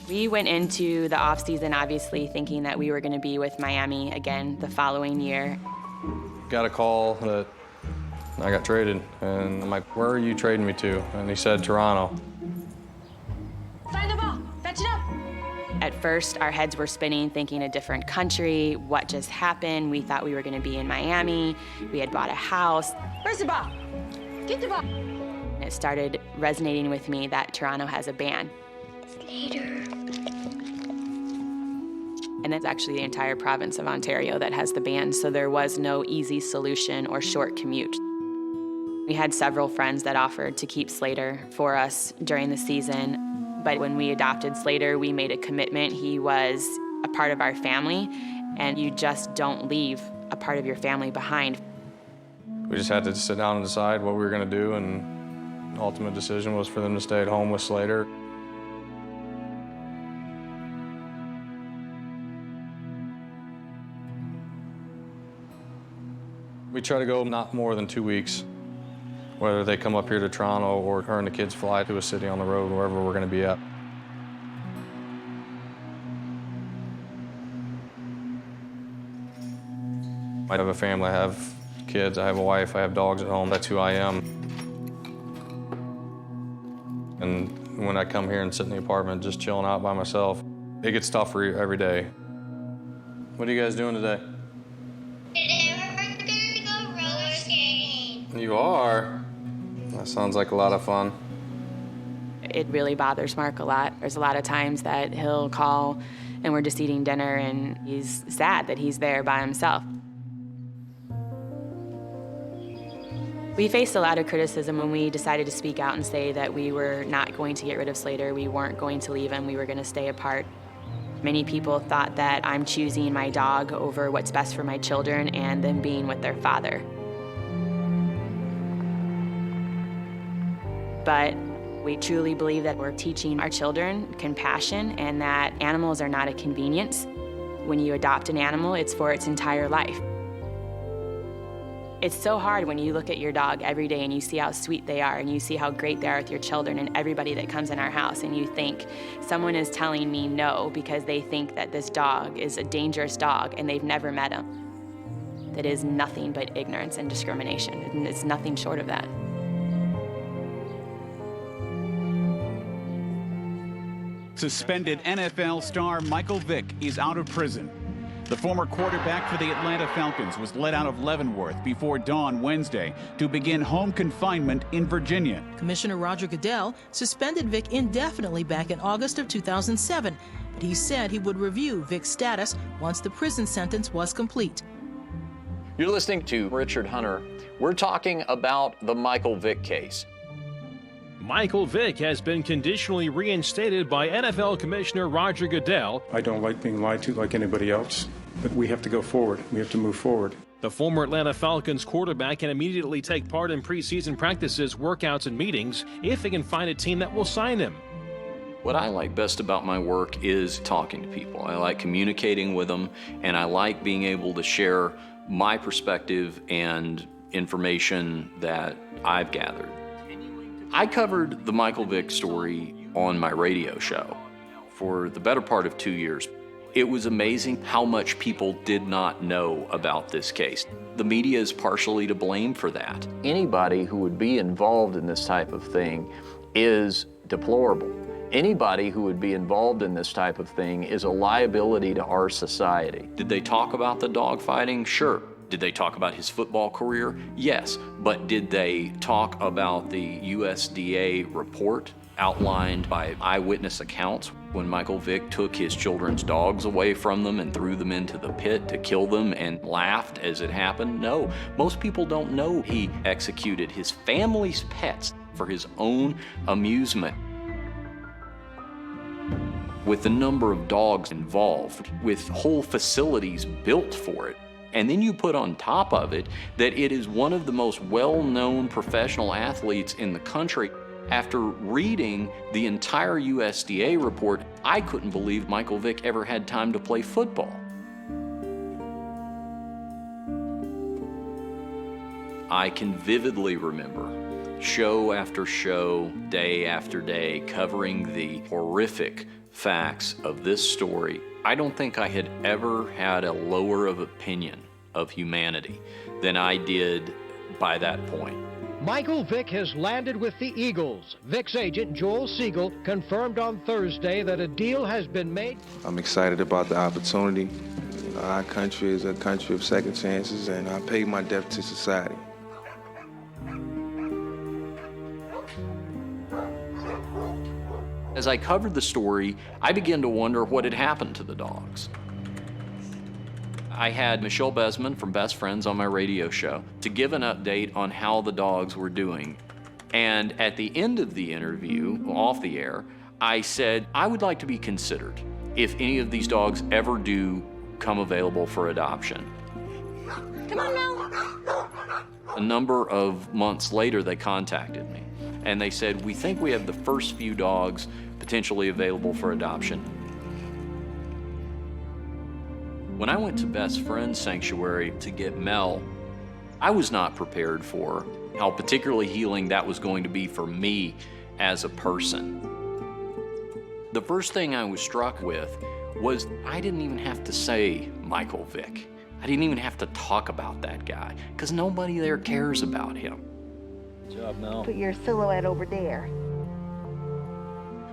We went into the off-season, obviously, thinking that we were going to be with Miami again the following year. Got a call that I got traded, and I'm like, where are you trading me to? And he said, Toronto. Find the ball. Fetch it up. At first, our heads were spinning, thinking a different country. What just happened? We thought we were going to be in Miami. We had bought a house. Where's the ball? Get the ball. It started resonating with me that Toronto has a ban. Later. And it's actually the entire province of Ontario that has the ban, so there was no easy solution or short commute. We had several friends that offered to keep Slater for us during the season. But when we adopted Slater, we made a commitment. He was a part of our family, and you just don't leave a part of your family behind. We just had to sit down and decide what we were going to do, and the ultimate decision was for them to stay at home with Slater. We try to go not more than 2 weeks, whether they come up here to Toronto or her and the kids fly to a city on the road, wherever we're going to be at. I have a family, I have kids, I have a wife, I have dogs at home. That's who I am. And when I come here and sit in the apartment just chilling out by myself, it gets tougher every day. What are you guys doing today? You are? That sounds like a lot of fun. It really bothers Mark a lot. There's a lot of times that he'll call and we're just eating dinner and he's sad that he's there by himself. We faced a lot of criticism when we decided to speak out and say that we were not going to get rid of Slater, we weren't going to leave him, we were going to stay apart. Many people thought that I'm choosing my dog over what's best for my children and them being with their father. But we truly believe that we're teaching our children compassion and that animals are not a convenience. When you adopt an animal, it's for its entire life. It's so hard when you look at your dog every day and you see how sweet they are and you see how great they are with your children and everybody that comes in our house, and you think, someone is telling me no because they think that this dog is a dangerous dog and they've never met him. That is nothing but ignorance and discrimination, and it's nothing short of that. Suspended NFL star Michael Vick is out of prison. The former quarterback for the Atlanta Falcons was let out of Leavenworth before dawn Wednesday to begin home confinement in Virginia. Commissioner Roger Goodell suspended Vick indefinitely back in August of 2007, but he said he would review Vick's status once the prison sentence was complete. You're listening to Richard Hunter. We're talking about the Michael Vick case. Michael Vick has been conditionally reinstated by NFL Commissioner Roger Goodell. I don't like being lied to like anybody else, but we have to go forward. We have to move forward. The former Atlanta Falcons quarterback can immediately take part in preseason practices, workouts, and meetings if he can find a team that will sign him. What I like best about my work is talking to people. I like communicating with them, and I like being able to share my perspective and information that I've gathered. I covered the Michael Vick story on my radio show for the better part of 2 years. It was amazing how much people did not know about this case. The media is partially to blame for that. Anybody who would be involved in this type of thing is deplorable. Anybody who would be involved in this type of thing is a liability to our society. Did they talk about the dog fighting? Sure. Did they talk about his football career? Yes. But did they talk about the USDA report outlined by eyewitness accounts when Michael Vick took his children's dogs away from them and threw them into the pit to kill them and laughed as it happened? No. Most people don't know he executed his family's pets for his own amusement. With the number of dogs involved, with whole facilities built for it, and then you put on top of it that it is one of the most well-known professional athletes in the country. After reading the entire USDA report, I couldn't believe Michael Vick ever had time to play football. I can vividly remember show after show, day after day, covering the horrific facts of this story. I don't think I had ever had a lower of opinion of humanity than I did by that point. Michael Vick has landed with the Eagles. Vick's agent, Joel Siegel, confirmed on Thursday that a deal has been made. I'm excited about the opportunity. Our country is a country of second chances, and I pay my debt to society. As I covered the story, I began to wonder what had happened to the dogs. I had Michelle Besman from Best Friends on my radio show to give an update on how the dogs were doing. And at the end of the interview, off the air, I said, I would like to be considered if any of these dogs ever do come available for adoption. Come on now. A number of months later, they contacted me and they said, we think we have the first few dogs potentially available for adoption. When I went to Best Friends Sanctuary to get Mel, I was not prepared for how particularly healing that was going to be for me as a person. The first thing I was struck with was I didn't even have to say Michael Vick. I didn't even have to talk about that guy because nobody there cares about him. Good job, Mel. Put your silhouette over there.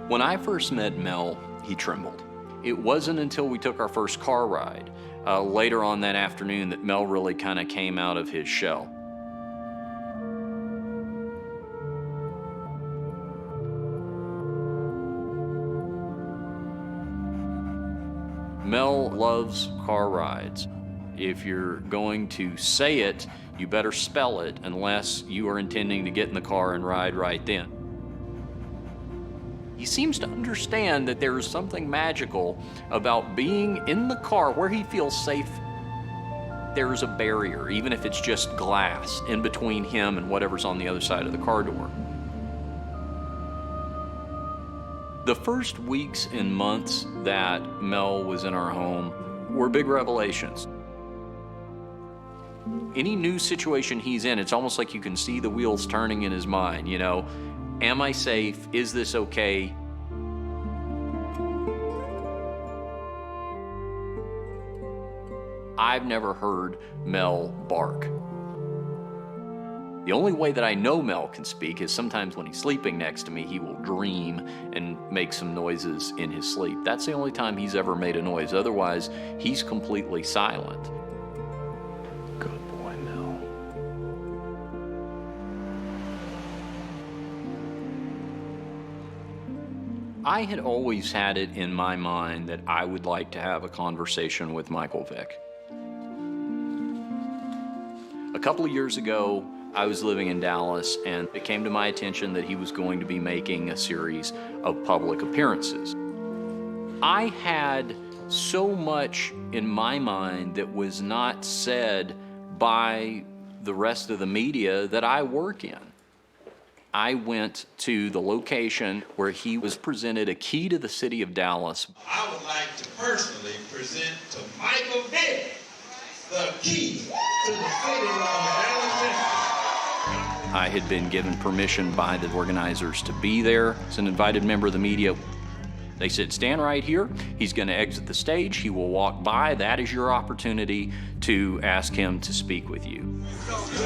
When I first met Mel, he trembled. It wasn't until we took our first car ride later on that afternoon that Mel really kind of came out of his shell. Mel loves car rides. If you're going to say it, you better spell it unless you are intending to get in the car and ride right then. He seems to understand that there is something magical about being in the car where he feels safe. There's a barrier, even if it's just glass, in between him and whatever's on the other side of the car door. The first weeks and months that Mel was in our home were big revelations. Any new situation he's in, it's almost like you can see the wheels turning in his mind, you know? Am I safe? Is this okay? I've never heard Mel bark. The only way that I know Mel can speak is sometimes when he's sleeping next to me, he will dream and make some noises in his sleep. That's the only time he's ever made a noise. Otherwise, he's completely silent. Good boy, Mel. I had always had it in my mind that I would like to have a conversation with Michael Vick. A couple of years ago, I was living in Dallas, and it came to my attention that he was going to be making a series of public appearances. I had so much in my mind that was not said by the rest of the media that I work in. I went to the location where he was presented a key to the city of Dallas. I would like to personally present to Michael Vick the key to the city of Dallas. I had been given permission by the organizers to be there as an invited member of the media. They said, stand right here. He's going to exit the stage. He will walk by. That is your opportunity to ask him to speak with you.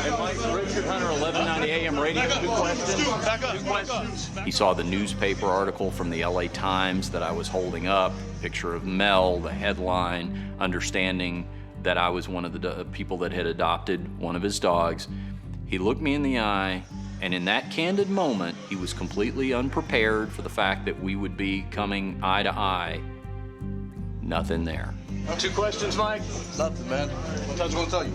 Hey, Mike, Richard Hunter, 1190 AM radio. Two questions. He saw the newspaper article from the LA Times that I was holding up, picture of Mel, the headline, understanding that I was one of the people that had adopted one of his dogs. He looked me in the eye, and in that candid moment, he was completely unprepared for the fact that we would be coming eye to eye. Nothing there. Two questions, Mike? Nothing, man. What times I want to tell you?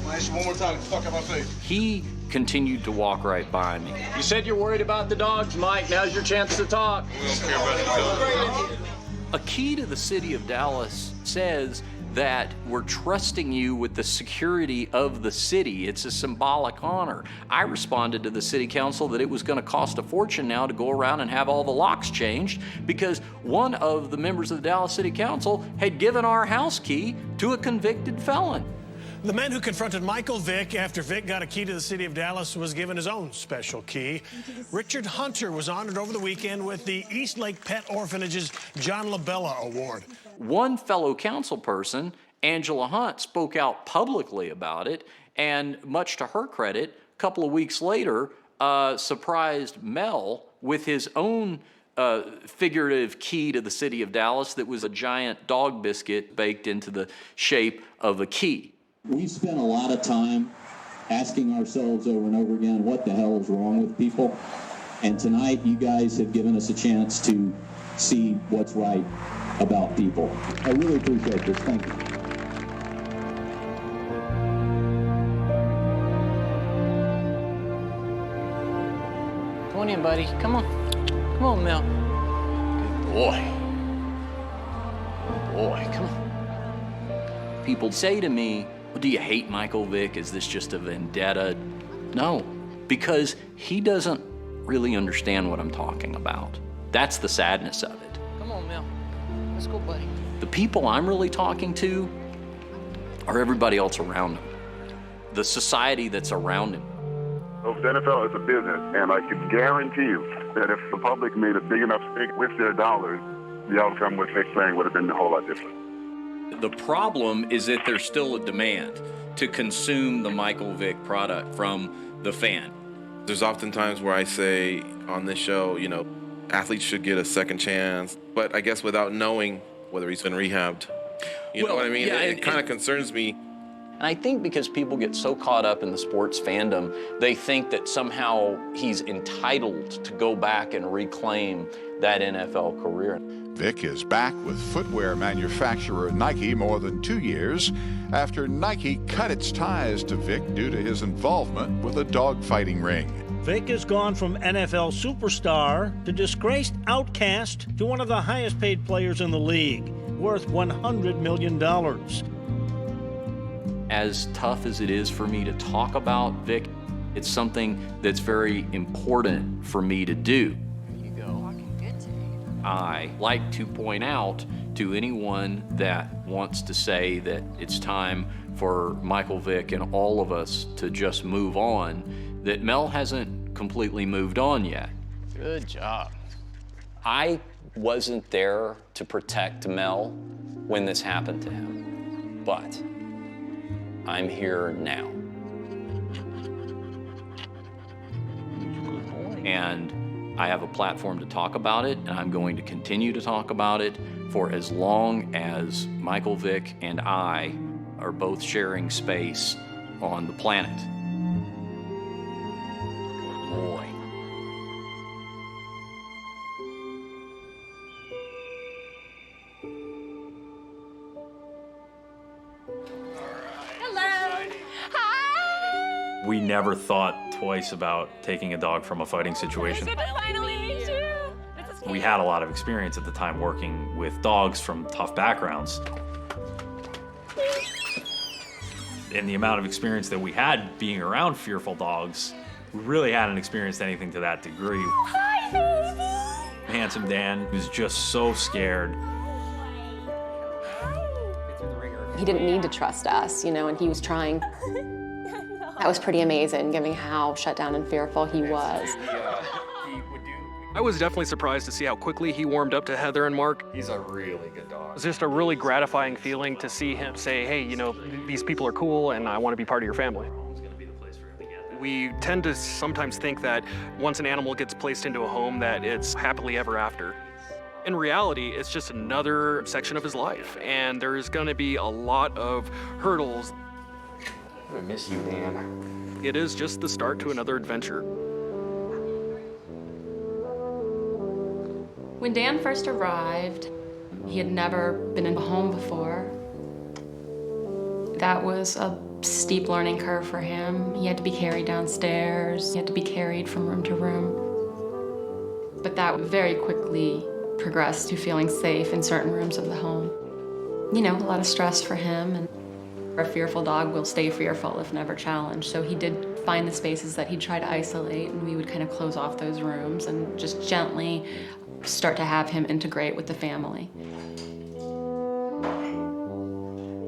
I'll ask you one more time. Fuck out my face. He continued to walk right by me. You said you're worried about the dogs, Mike. Now's your chance to talk. We don't care about the dogs. A key to the city of Dallas says that we're trusting you with the security of the city. It's a symbolic honor. I responded to the city council that it was going to cost a fortune now to go around and have all the locks changed because one of the members of the Dallas City Council had given our house key to a convicted felon. The man who confronted Michael Vick after Vick got a key to the city of Dallas was given his own special key. Richard Hunter was honored over the weekend with the Eastlake Pet Orphanage's John LaBella Award. One fellow council person, Angela Hunt, spoke out publicly about it, and much to her credit, couple of weeks later, surprised Mel with his own figurative key to the city of Dallas that was a giant dog biscuit baked into the shape of a key. We've spent a lot of time asking ourselves over and over again, what the hell is wrong with people? And tonight, you guys have given us a chance to see what's right about people. I really appreciate this. Thank you. Come on in, buddy. Come on. Come on, Mel. Good boy. Good boy, come on. People say to me, do you hate Michael Vick? Is this just a vendetta? No, because he doesn't really understand what I'm talking about. That's the sadness of it. Come on, Mel. Let's go, buddy. The people I'm really talking to are everybody else around him, the society that's around him. So the NFL is a business, and I can guarantee you that if the public made a big enough stake with their dollars, the outcome with Vick playing would have been a whole lot different. The problem is that there's still a demand to consume the Michael Vick product from the fan. There's often times where I say on this show, you know, athletes should get a second chance, but I guess without knowing whether he's been rehabbed. You know what I mean? Yeah, it kind of concerns me. And I think because people get so caught up in the sports fandom, they think that somehow he's entitled to go back and reclaim that NFL career. Vick is back with footwear manufacturer Nike more than 2 years after Nike cut its ties to Vick due to his involvement with a dogfighting ring. Vick has gone from NFL superstar to disgraced outcast to one of the highest paid players in the league, worth $100 million. As tough as it is for me to talk about Vick, it's something that's very important for me to do. I like to point out to anyone that wants to say that it's time for Michael Vick and all of us to just move on, that Mel hasn't completely moved on yet. Good job. I wasn't there to protect Mel when this happened to him, but I'm here now. And I have a platform to talk about it, and I'm going to continue to talk about it for as long as Michael Vick and I are both sharing space on the planet. Good boy. Hello. Hi. We never thought twice about taking a dog from a fighting situation. Good to finally meet you. We had a lot of experience at the time working with dogs from tough backgrounds. And the amount of experience that we had being around fearful dogs, we really hadn't experienced anything to that degree. Hi, baby. Handsome Dan was just so scared. He didn't need to trust us, you know, and he was trying. That was pretty amazing, given how shut down and fearful he was. I was definitely surprised to see how quickly he warmed up to Heather and Mark. He's a really good dog. It's just a really gratifying feeling to see him say, hey, you know, these people are cool and I want to be part of your family. We tend to sometimes think that once an animal gets placed into a home that it's happily ever after. In reality, it's just another section of his life, and there's going to be a lot of hurdles. I miss you, Dan. It is just the start to another adventure. When Dan first arrived, he had never been in a home before. That was a steep learning curve for him. He had to be carried downstairs. He had to be carried from room to room. But that very quickly progressed to feeling safe in certain rooms of the home. You know, a lot of stress for him, and a fearful dog will stay fearful if never challenged. So he did find the spaces that he'd try to isolate, and we would kind of close off those rooms and just gently start to have him integrate with the family.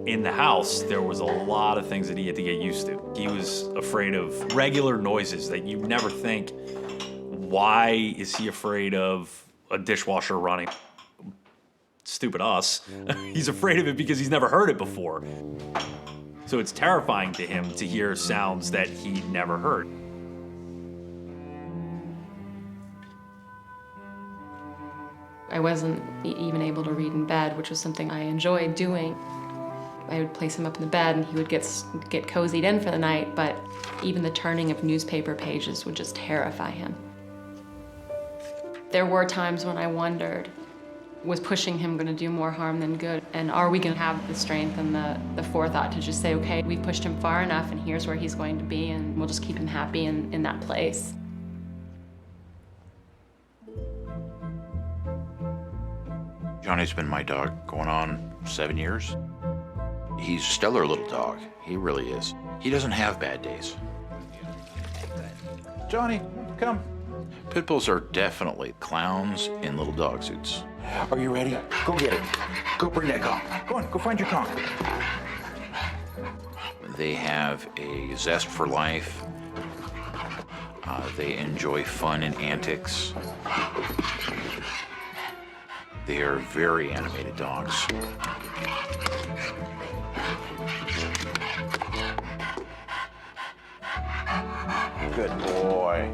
In the house, there was a lot of things that he had to get used to. He was afraid of regular noises that you never think, why is he afraid of a dishwasher running? Stupid us. He's afraid of it because he's never heard it before. So it's terrifying to him to hear sounds that he never heard. I wasn't even able to read in bed, which was something I enjoyed doing. I would place him up in the bed and he would get cozied in for the night, but even the turning of newspaper pages would just terrify him. There were times when I wondered, was pushing him going to do more harm than good? And are we going to have the strength and the forethought to just say, okay, we've pushed him far enough and here's where he's going to be and we'll just keep him happy in that place. Johnny's been my dog going on 7 years. He's a stellar little dog. He really is. He doesn't have bad days. Johnny, come. Pitbulls are definitely clowns in little dog suits. Are you ready? Go get it. Go bring that Kong. Go on, go find your Kong. They have a zest for life. They enjoy fun and antics. They are very animated dogs. Good boy.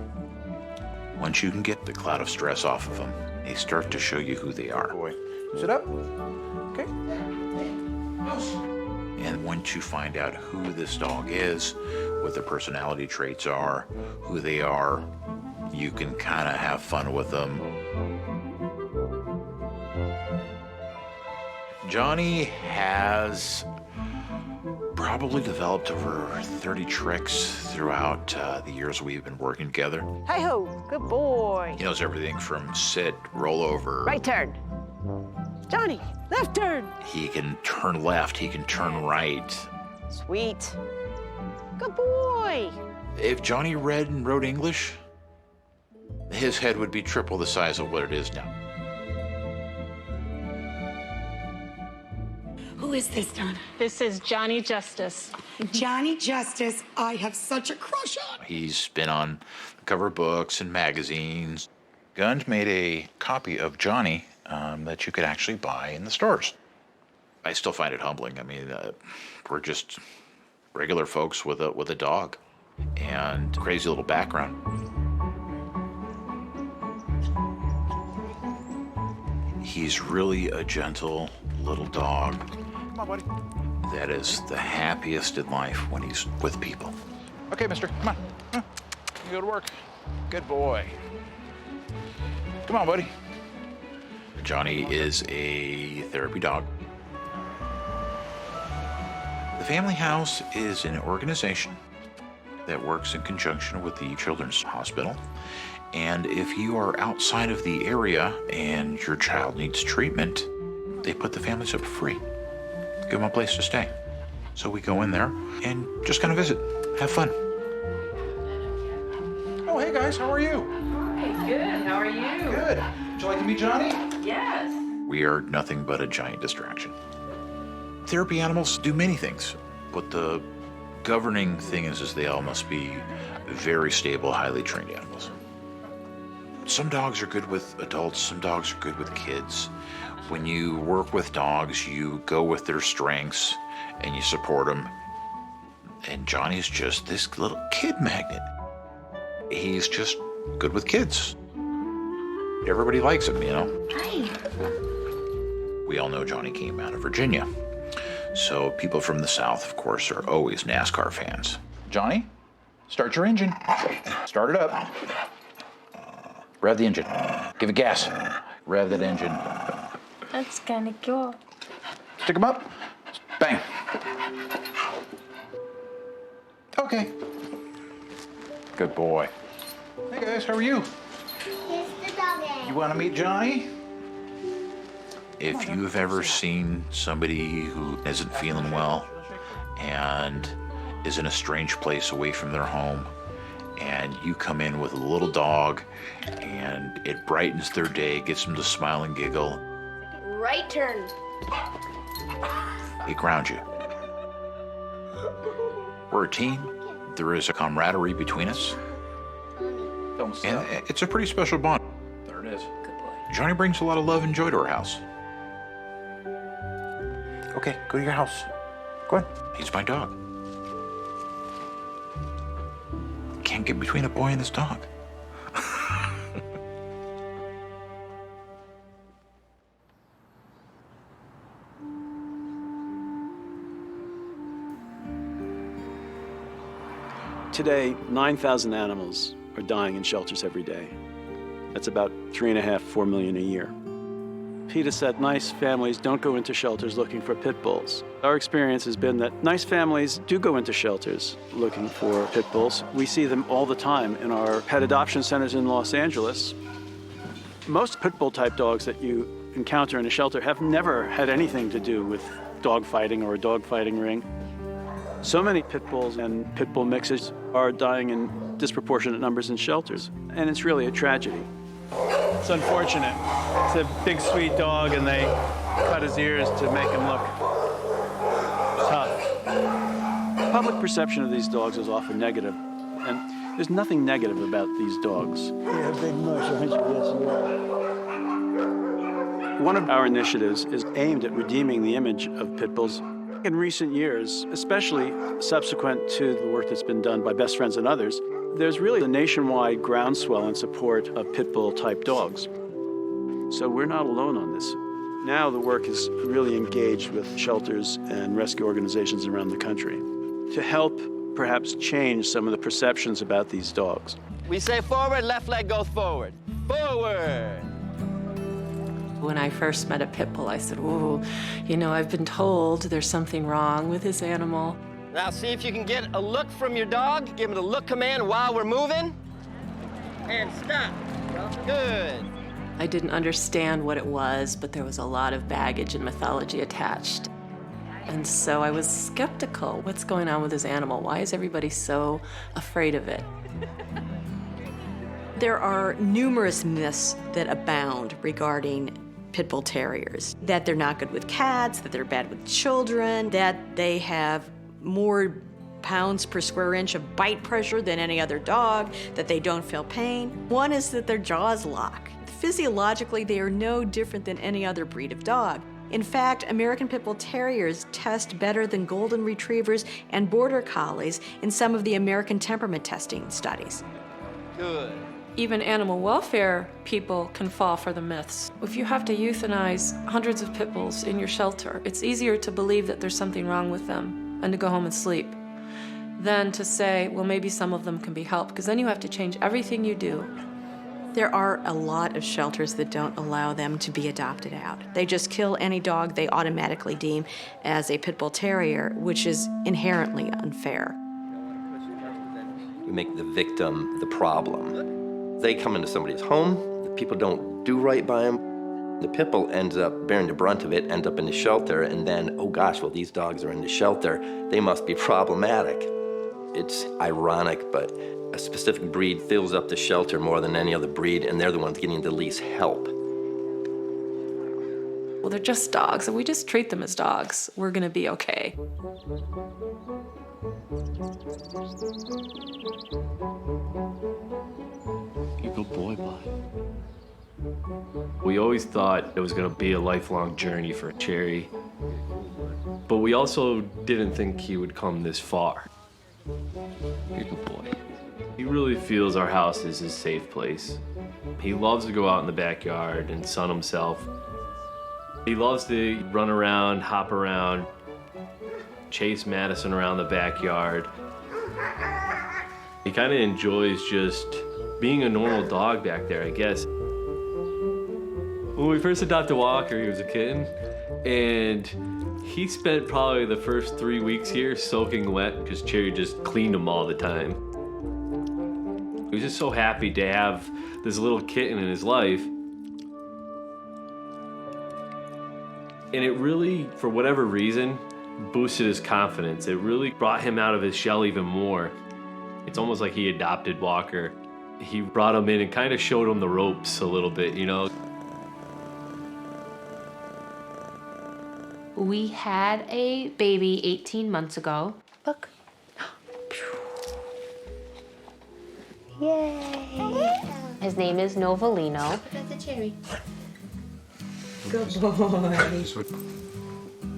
Once you can get the cloud of stress off of them, they start to show you who they are. Boy, sit up. Okay. And once you find out who this dog is, what their personality traits are, who they are, you can kind of have fun with them. Johnny has probably developed over 30 tricks throughout the years we've been working together. Hi-ho, good boy. He knows everything from sit, roll over. Right turn. Johnny, left turn. He can turn left, he can turn right. Sweet. Good boy. If Johnny read and wrote English, his head would be triple the size of what it is now. Who is this, Donna? This is Johnny Justice. Johnny Justice, I have such a crush on. He's been on the cover of books and magazines. Guns made a copy of Johnny that you could actually buy in the stores. I still find it humbling. I mean, we're just regular folks with a dog and crazy little background. He's really a gentle little dog. Come on, buddy. That is the happiest in life when he's with people. Okay, mister, come on. You go to work. Good boy. Come on, buddy. Johnny is a therapy dog. The Family House is an organization that works in conjunction with the Children's Hospital. And if you are outside of the area and your child needs treatment, they put the families up for free. Give them a place to stay. So we go in there and just kind of visit, have fun. Oh, hey guys, how are you? Hi, good. How are you? Good. Would you like to meet Johnny? Yes. We are nothing but a giant distraction. Therapy animals do many things, but the governing thing is they all must be very stable, highly trained animals. Some dogs are good with adults, some dogs are good with kids. When you work with dogs, you go with their strengths and you support them. And Johnny's just this little kid magnet. He's just good with kids. Everybody likes him, you know. Hi. We all know Johnny came out of Virginia. So people from the South, of course, are always NASCAR fans. Johnny, start your engine. Start it up. Rev the engine. Give it gas. Rev that engine. That's kind of cool. Stick them up. Bang. Okay. Good boy. Hey guys, how are you? Here's the doggy. You want to meet Johnny? If you've ever seen somebody who isn't feeling well and is in a strange place away from their home, and you come in with a little dog and it brightens their day, gets them to smile and giggle. Right turn. They ground you. We're a team. There is a camaraderie between us. And it's a pretty special bond. There it is. Good boy. Johnny brings a lot of love and joy to our house. Okay, go to your house. Go ahead. He's my dog. Can't get between a boy and his dog. Today, 9,000 animals are dying in shelters every day. That's about 3.5, 4 million a year. PETA said nice families don't go into shelters looking for pit bulls. Our experience has been that nice families do go into shelters looking for pit bulls. We see them all the time in our pet adoption centers in Los Angeles. Most pit bull type dogs that you encounter in a shelter have never had anything to do with dog fighting or a dog fighting ring. So many pit bulls and pit bull mixes are dying in disproportionate numbers in shelters, and it's really a tragedy. It's unfortunate. It's a big, sweet dog, and they cut his ears to make him look tough. Public perception of these dogs is often negative, and there's nothing negative about these dogs. You're a big mush, aren't you? Yes, you are. One of our initiatives is aimed at redeeming the image of pit bulls. In recent years, especially subsequent to the work that's been done by Best Friends and others, there's really a nationwide groundswell in support of pit bull type dogs. So we're not alone on this. Now the work is really engaged with shelters and rescue organizations around the country to help perhaps change some of the perceptions about these dogs. We say forward, left leg goes forward. Forward! When I first met a pit bull, I said, "Ooh, you know, I've been told there's something wrong with this animal." Now see if you can get a look from your dog. Give him the look command while we're moving. And stop. Good. I didn't understand what it was, but there was a lot of baggage and mythology attached. And so I was skeptical. What's going on with this animal? Why is everybody so afraid of it? There are numerous myths that abound regarding pit bull terriers. That they're not good with cats, that they're bad with children, that they have more pounds per square inch of bite pressure than any other dog, that they don't feel pain. One is that their jaws lock. Physiologically, they are no different than any other breed of dog. In fact, American Pit Bull Terriers test better than Golden Retrievers and Border Collies in some of the American temperament testing studies. Good. Even animal welfare people can fall for the myths. If you have to euthanize hundreds of pit bulls in your shelter, it's easier to believe that there's something wrong with them and to go home and sleep than to say, well, maybe some of them can be helped, because then you have to change everything you do. There are a lot of shelters that don't allow them to be adopted out. They just kill any dog they automatically deem as a Pit Bull Terrier, which is inherently unfair. We make the victim the problem. They come into somebody's home, the people don't do right by them. The pit bull ends up bearing the brunt of it, ends up in the shelter, and then, oh gosh, well, these dogs are in the shelter. They must be problematic. It's ironic, but a specific breed fills up the shelter more than any other breed, and they're the ones getting the least help. Well, they're just dogs. If we just treat them as dogs, we're gonna be okay. You good boy, bud. We always thought it was gonna be a lifelong journey for Cherry, but we also didn't think he would come this far. You're a good boy. He really feels our house is his safe place. He loves to go out in the backyard and sun himself. He loves to run around, hop around, chase Madison around the backyard. He kind of enjoys just being a normal dog back there, I guess. When we first adopted Walker, he was a kitten, and he spent probably the first 3 weeks here soaking wet because Cherry just cleaned him all the time. He was just so happy to have this little kitten in his life. And it really, for whatever reason, boosted his confidence. It really brought him out of his shell even more. It's almost like he adopted Walker. He brought him in and kind of showed him the ropes a little bit, you know? We had a baby 18 months ago. Look. Yay! His name is Novelino. That's a cherry. Good boy.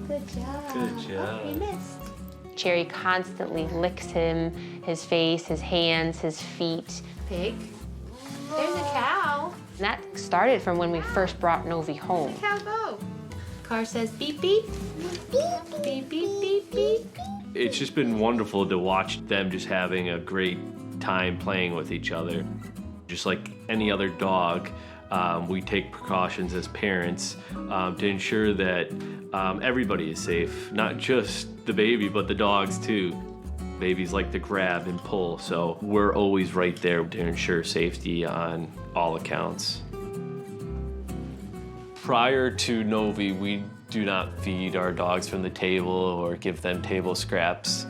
Good job. Good job. We missed. Cherry constantly licks him, his face, his hands, his feet. Pig. There's a cow. And that started from when we first brought Novi home. Cow go. Car says beep beep. Beep beep beep beep beep. It's just been wonderful to watch them just having a great time playing with each other. Just like any other dog, we take precautions as parents to ensure that everybody is safe, not just the baby, but the dogs too. Babies like to grab and pull, so we're always right there to ensure safety on all accounts. Prior to Novi, we do not feed our dogs from the table or give them table scraps.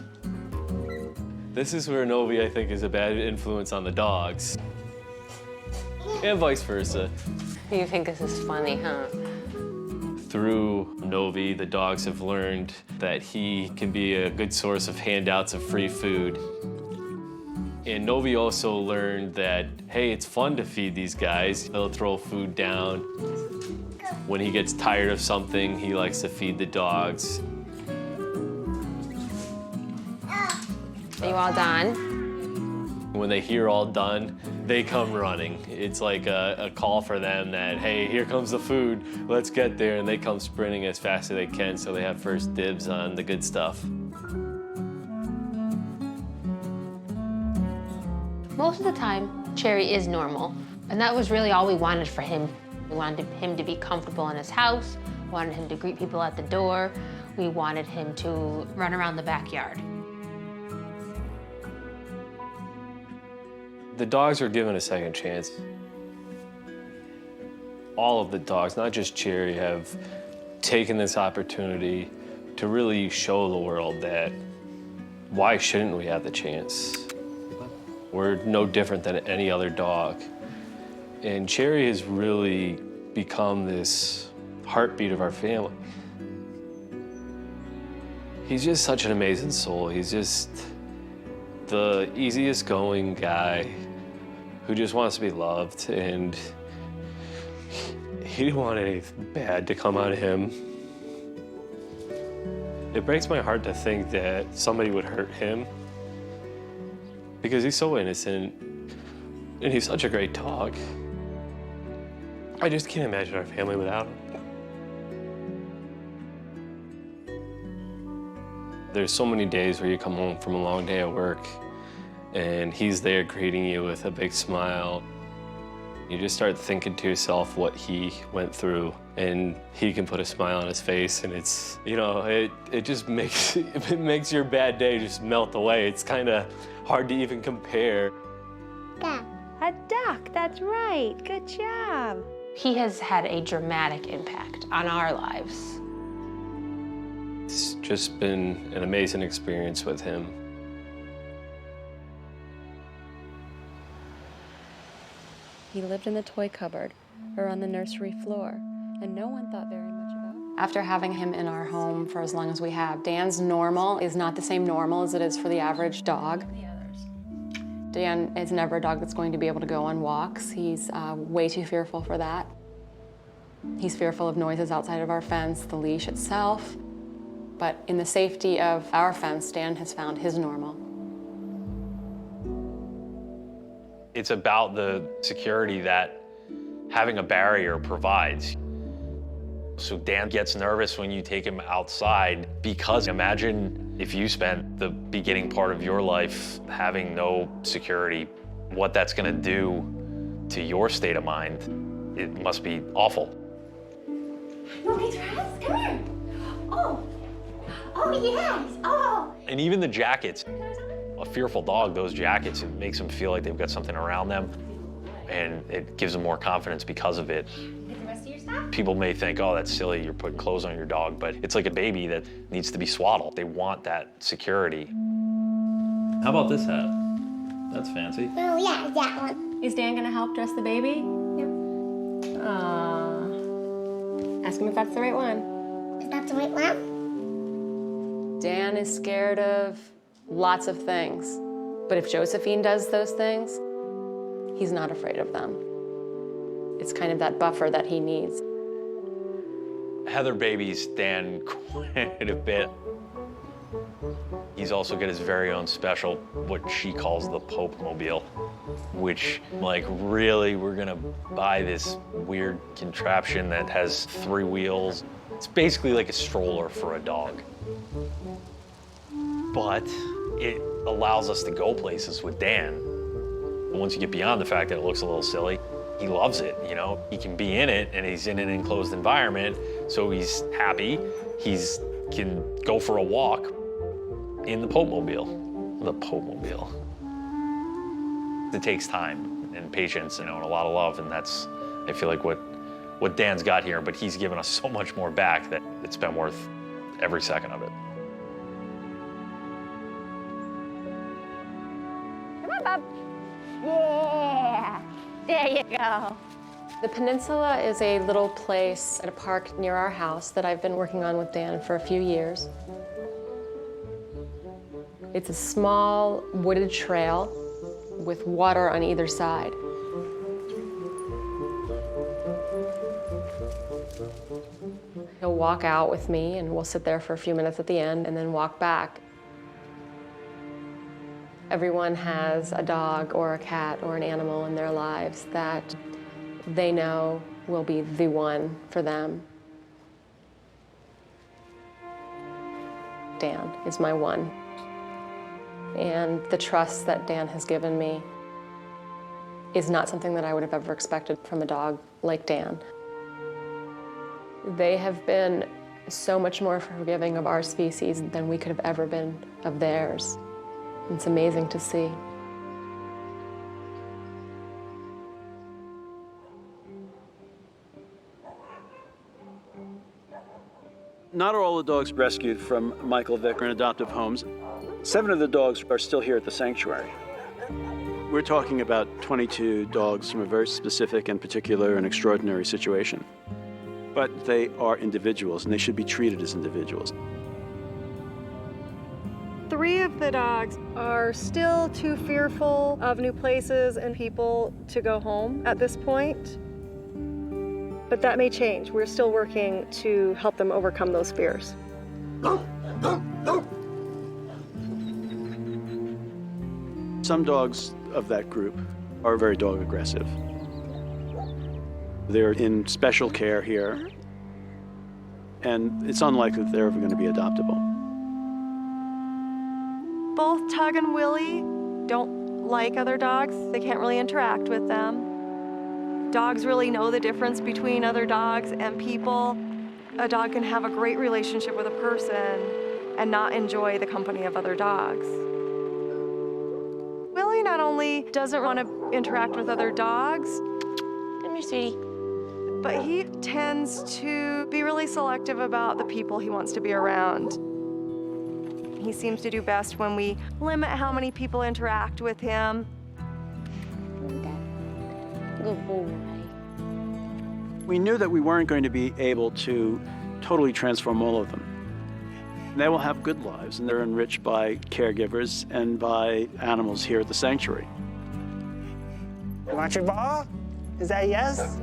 This is where Novi, I think, is a bad influence on the dogs. And vice versa. You think this is funny, huh? Through Novi, the dogs have learned that he can be a good source of handouts of free food. And Novi also learned that, hey, it's fun to feed these guys. They'll throw food down. When he gets tired of something, he likes to feed the dogs. Are you all done? When they hear all done, they come running. It's like a call for them that, hey, here comes the food, let's get there. And they come sprinting as fast as they can so they have first dibs on the good stuff. Most of the time, Cherry is normal. And that was really all we wanted for him. We wanted him to be comfortable in his house, wanted him to greet people at the door. We wanted him to run around the backyard. The dogs are given a second chance. All of the dogs, not just Cherry, have taken this opportunity to really show the world that why shouldn't we have the chance? We're no different than any other dog. And Cherry has really become this heartbeat of our family. He's just such an amazing soul. He's just the easiest going guy who just wants to be loved, and he didn't want anything bad to come out of him. It breaks my heart to think that somebody would hurt him because he's so innocent and he's such a great dog. I just can't imagine our family without him. There's so many days where you come home from a long day at work and he's there greeting you with a big smile. You just start thinking to yourself what he went through, and he can put a smile on his face, and it's, you know, it just makes, it makes your bad day just melt away. It's kind of hard to even compare. A duck, that's right. Good job. He has had a dramatic impact on our lives. It's just been an amazing experience with him. He lived in the toy cupboard or on the nursery floor, and no one thought very much about it. After having him in our home for as long as we have, Dan's normal is not the same normal as it is for the average dog. Dan is never a dog that's going to be able to go on walks. He's way too fearful for that. He's fearful of noises outside of our fence, the leash itself. But in the safety of our fence, Dan has found his normal. It's about the security that having a barrier provides. So Dan gets nervous when you take him outside because imagine if you spent the beginning part of your life having no security, what that's gonna do to your state of mind. It must be awful. Okay, Travis, come here. Oh yes, oh. And even the jackets. A fearful dog, those jackets, it makes them feel like they've got something around them, and it gives them more confidence because of it. Get the rest of your stuff? People may think, oh, that's silly, you're putting clothes on your dog, but it's like a baby that needs to be swaddled. They want that security. How about this hat? That's fancy. Oh yeah, that one. Is Dan gonna help dress the baby? Yeah. Ask him if that's the right one. Is that the right one? Dan is scared of lots of things. But if Josephine does those things, he's not afraid of them. It's kind of that buffer that he needs. Heather babies Dan quite a bit. He's also got his very own special, what she calls the Pope Mobile, which, like, really, we're gonna buy this weird contraption that has 3 wheels. It's basically like a stroller for a dog. But it allows us to go places with Dan. Once you get beyond the fact that it looks a little silly, he loves it, you know? He can be in it, and he's in an enclosed environment, so he's happy. He can go for a walk in the Pope Mobile. The Pope Mobile. It takes time and patience, you know, and a lot of love, and that's, I feel like, what Dan's got here, but he's given us so much more back that it's been worth every second of it. Come on, Bob. Yeah. There you go. The Peninsula is a little place at a park near our house that I've been working on with Dan for a few years. It's a small wooded trail with water on either side. He'll walk out with me and we'll sit there for a few minutes at the end and then walk back. Everyone has a dog or a cat or an animal in their lives that they know will be the one for them. Dan is my one. And the trust that Dan has given me is not something that I would have ever expected from a dog like Dan. They have been so much more forgiving of our species than we could have ever been of theirs. It's amazing to see. Not all the dogs rescued from Michael Vick are in adoptive homes. 7 of the dogs are still here at the sanctuary. We're talking about 22 dogs from a very specific and particular and extraordinary situation. But they are individuals, and they should be treated as individuals. 3 of the dogs are still too fearful of new places and people to go home at this point. But that may change. We're still working to help them overcome those fears. Some dogs of that group are very dog aggressive. They're in special care here, and it's unlikely that they're ever going to be adoptable. Both Tug and Willie don't like other dogs. They can't really interact with them. Dogs really know the difference between other dogs and people. A dog can have a great relationship with a person and not enjoy the company of other dogs. Willie not only doesn't want to interact with other dogs, Come here, sweetie. but he tends to be really selective about the people he wants to be around. He seems to do best when we limit how many people interact with him. Good boy. We knew that we weren't going to be able to totally transform all of them. They will have good lives, and they're enriched by caregivers and by animals here at the sanctuary. You want your ball? Is that a yes?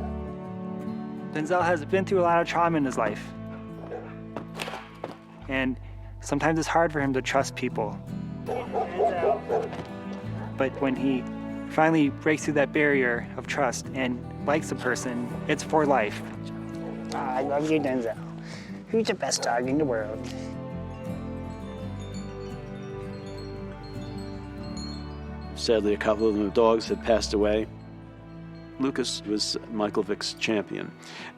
Denzel has been through a lot of trauma in his life. And sometimes it's hard for him to trust people. But when he finally breaks through that barrier of trust and likes a person, it's for life. I love you, Denzel. You're the best dog in the world. Sadly, a couple of the dogs had passed away. Lucas was Michael Vick's champion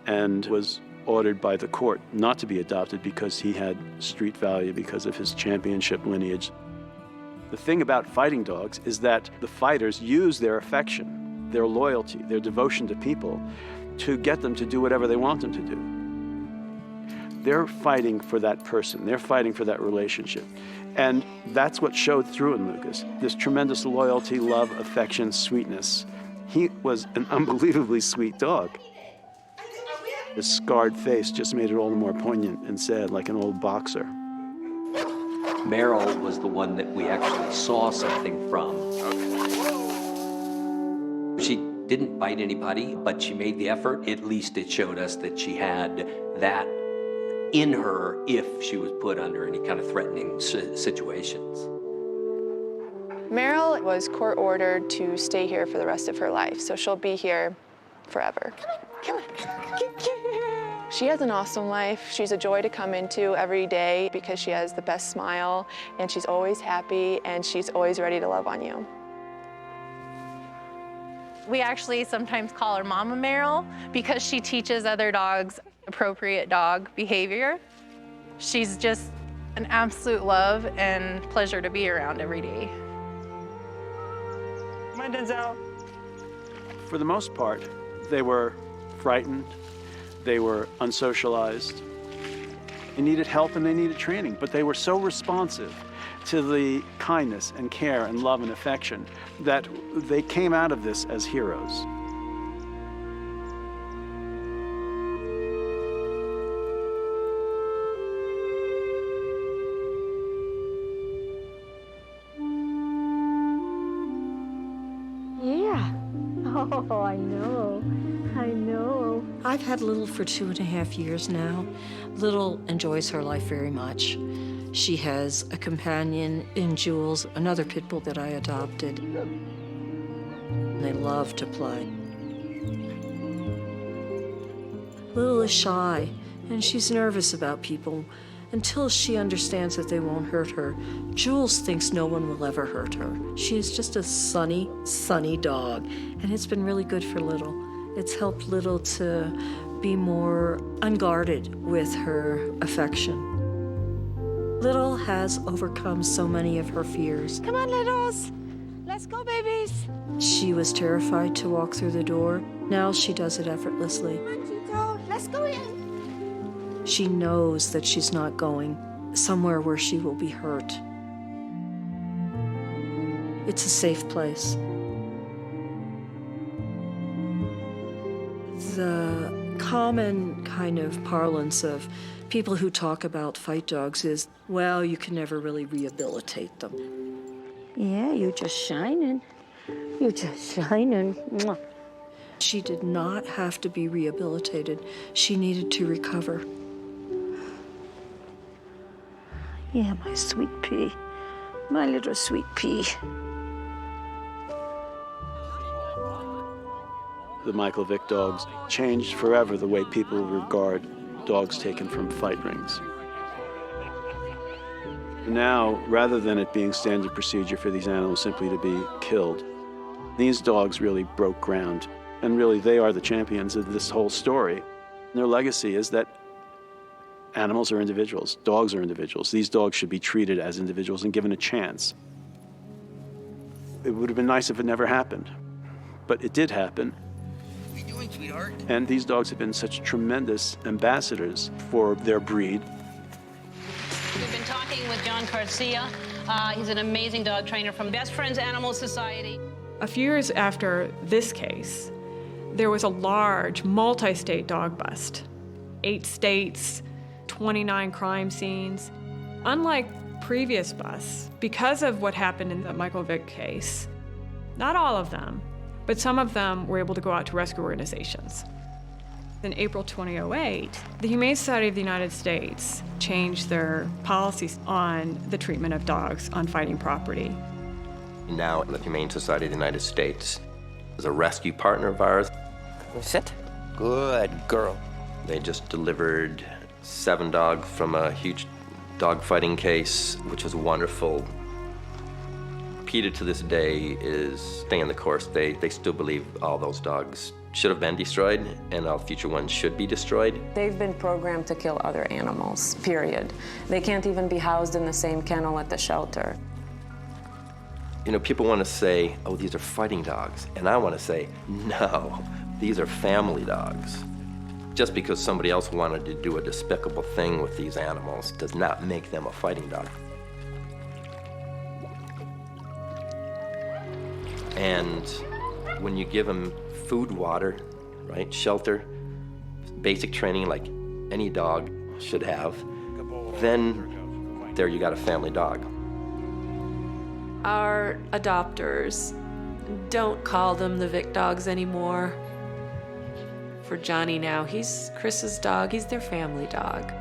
and was ordered by the court not to be adopted because he had street value because of his championship lineage. The thing about fighting dogs is that the fighters use their affection, their loyalty, their devotion to people to get them to do whatever they want them to do. They're fighting for that person. They're fighting for that relationship. And that's what showed through in Lucas, this tremendous loyalty, love, affection, sweetness. He was an unbelievably sweet dog. His scarred face just made it all the more poignant and sad, like an old boxer. Meryl was the one that we actually saw something from. She didn't bite anybody, but she made the effort. At least it showed us that she had that in her if she was put under any kind of threatening situations. Meryl was court-ordered to stay here for the rest of her life, so she'll be here forever. Come on. She has an awesome life. She's a joy to come into every day because she has the best smile, and she's always happy, and she's always ready to love on you. We actually sometimes call her Mama Meryl because she teaches other dogs appropriate dog behavior. She's just an absolute love and pleasure to be around every day. Come on, Denzel. For the most part, they were frightened, they were unsocialized, they needed help and they needed training, but they were so responsive to the kindness and care and love and affection that they came out of this as heroes. Yeah. Oh, I know. I know. I've had Little for 2.5 years now. Little enjoys her life very much. She has a companion in Jules, another pit bull that I adopted. They love to play. Little is shy, and she's nervous about people until she understands that they won't hurt her. Jules thinks no one will ever hurt her. She is just a sunny, sunny dog, and it's been really good for Little. It's helped Little to be more unguarded with her affection. Little has overcome so many of her fears. Come on, littles. Let's go, babies. She was terrified to walk through the door. Now she does it effortlessly. Let's go in. She knows that she's not going somewhere where she will be hurt. It's a safe place. The common kind of parlance of people who talk about fight dogs is, well, you can never really rehabilitate them. Yeah, you're just shining. You're just shining. Mwah. She did not have to be rehabilitated. She needed to recover. Yeah, my sweet pea. My little sweet pea. The Michael Vick dogs changed forever the way people regard dogs taken from fight rings. Now, rather than it being standard procedure for these animals simply to be killed, these dogs really broke ground. And really, they are the champions of this whole story. Their legacy is that animals are individuals, dogs are individuals. These dogs should be treated as individuals and given a chance. It would have been nice if it never happened, but it did happen. What are you doing, sweetheart? And these dogs have been such tremendous ambassadors for their breed. We've been talking with John Garcia. He's an amazing dog trainer from Best Friends Animal Society. A few years after this case, there was a large multi-state dog bust. 8 states, 29 crime scenes. Unlike previous busts, because of what happened in the Michael Vick case, not all of them, but some of them were able to go out to rescue organizations. In April 2008, the Humane Society of the United States changed their policies on the treatment of dogs on fighting property. Now, the Humane Society of the United States is a rescue partner of ours. Sit. Good girl. They just delivered 7 dogs from a huge dog fighting case, which was wonderful. PETA to this day is staying the course. They still believe all those dogs should have been destroyed and all future ones should be destroyed. They've been programmed to kill other animals, period. They can't even be housed in the same kennel at the shelter. You know, people want to say, oh, these are fighting dogs. And I want to say, no, these are family dogs. Just because somebody else wanted to do a despicable thing with these animals does not make them a fighting dog. And when you give them food, water, right, shelter, basic training like any dog should have, then there you got a family dog. Our adopters don't call them the Vick dogs anymore. For Johnny now, he's Chris's dog, he's their family dog.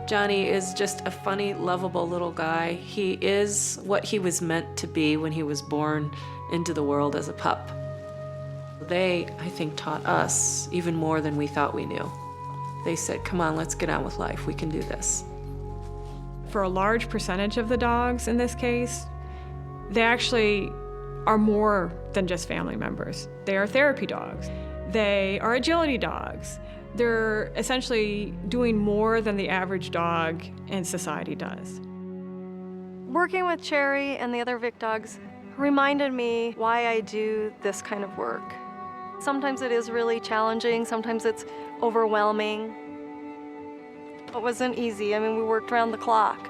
Johnny is just a funny, lovable little guy. He is what he was meant to be when he was born into the world as a pup. They, I think, taught us even more than we thought we knew. They said, come on, let's get on with life. We can do this. For a large percentage of the dogs in this case, they actually are more than just family members. They are therapy dogs. They are agility dogs. They're essentially doing more than the average dog in society does. Working with Cherry and the other Vick dogs reminded me why I do this kind of work. Sometimes it is really challenging, sometimes it's overwhelming. It wasn't easy. I mean, we worked around the clock.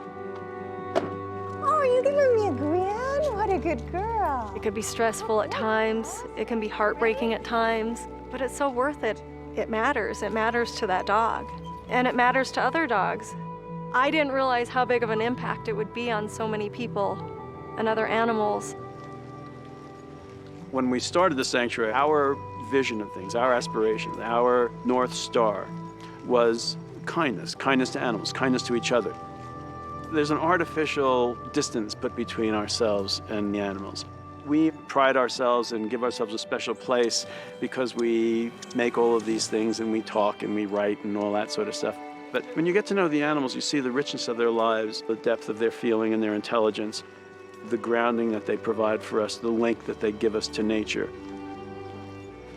Oh, you're giving me a grin? What a good girl. It could be stressful at times, it can be heartbreaking at times, but it's so worth it. It matters to that dog, and it matters to other dogs. I didn't realize how big of an impact it would be on so many people and other animals. When we started the sanctuary, our vision of things, our aspiration, our North Star was kindness, kindness to animals, kindness to each other. There's an artificial distance put between ourselves and the animals. We pride ourselves and give ourselves a special place because we make all of these things and we talk and we write and all that sort of stuff. But when you get to know the animals, you see the richness of their lives, the depth of their feeling and their intelligence, the grounding that they provide for us, the link that they give us to nature.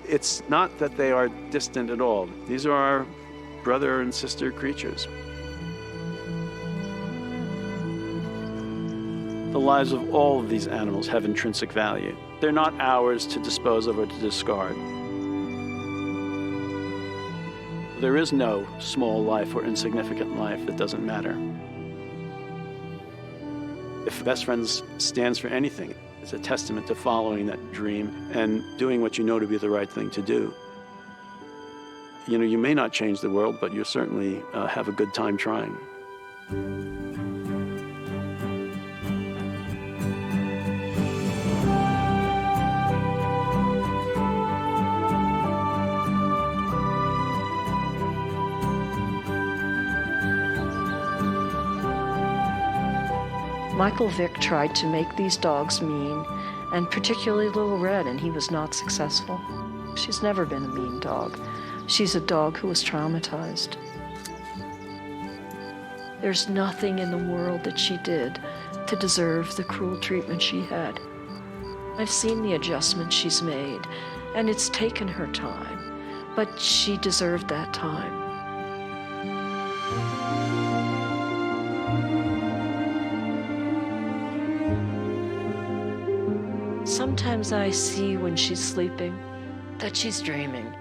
It's not that they are distant at all. These are our brother and sister creatures. The lives of all of these animals have intrinsic value. They're not ours to dispose of or to discard. There is no small life or insignificant life that doesn't matter. If Best Friends stands for anything, it's a testament to following that dream and doing what you know to be the right thing to do. You know, you may not change the world, but you certainly have a good time trying. Michael Vick tried to make these dogs mean, and particularly Little Red, and he was not successful. She's never been a mean dog. She's a dog who was traumatized. There's nothing in the world that she did to deserve the cruel treatment she had. I've seen the adjustments she's made, and it's taken her time, but she deserved that time. Sometimes I see when she's sleeping that she's dreaming.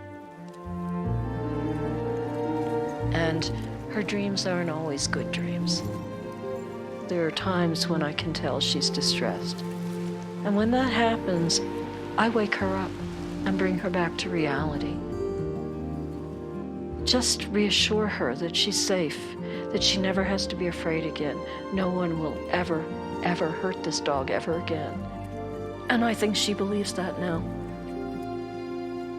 And her dreams aren't always good dreams. There are times when I can tell she's distressed. And when that happens, I wake her up and bring her back to reality. Just reassure her that she's safe, that she never has to be afraid again. No one will ever, ever hurt this dog ever again. And I think she believes that now.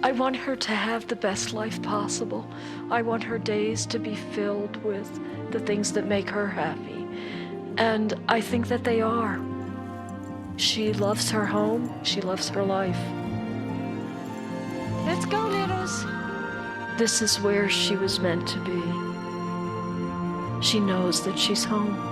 I want her to have the best life possible. I want her days to be filled with the things that make her happy. And I think that they are. She loves her home. She loves her life. Let's go, littles. This is where she was meant to be. She knows that she's home.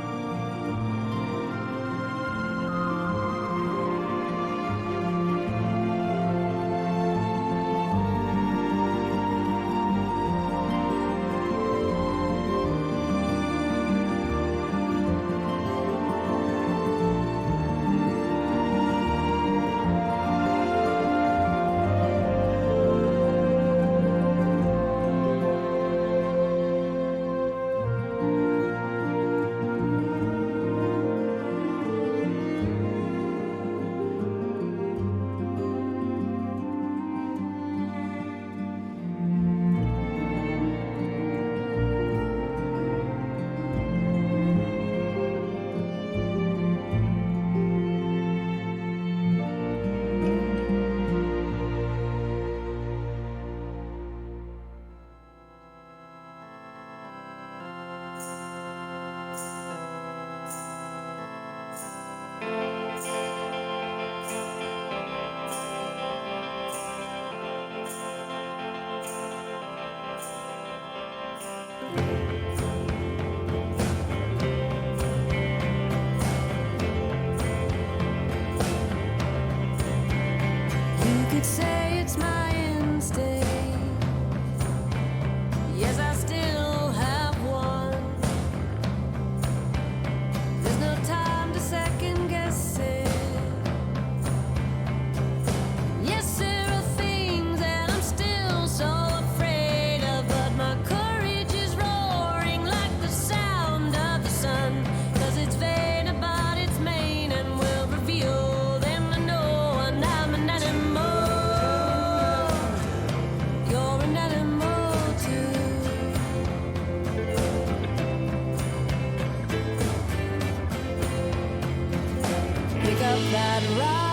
love that ride.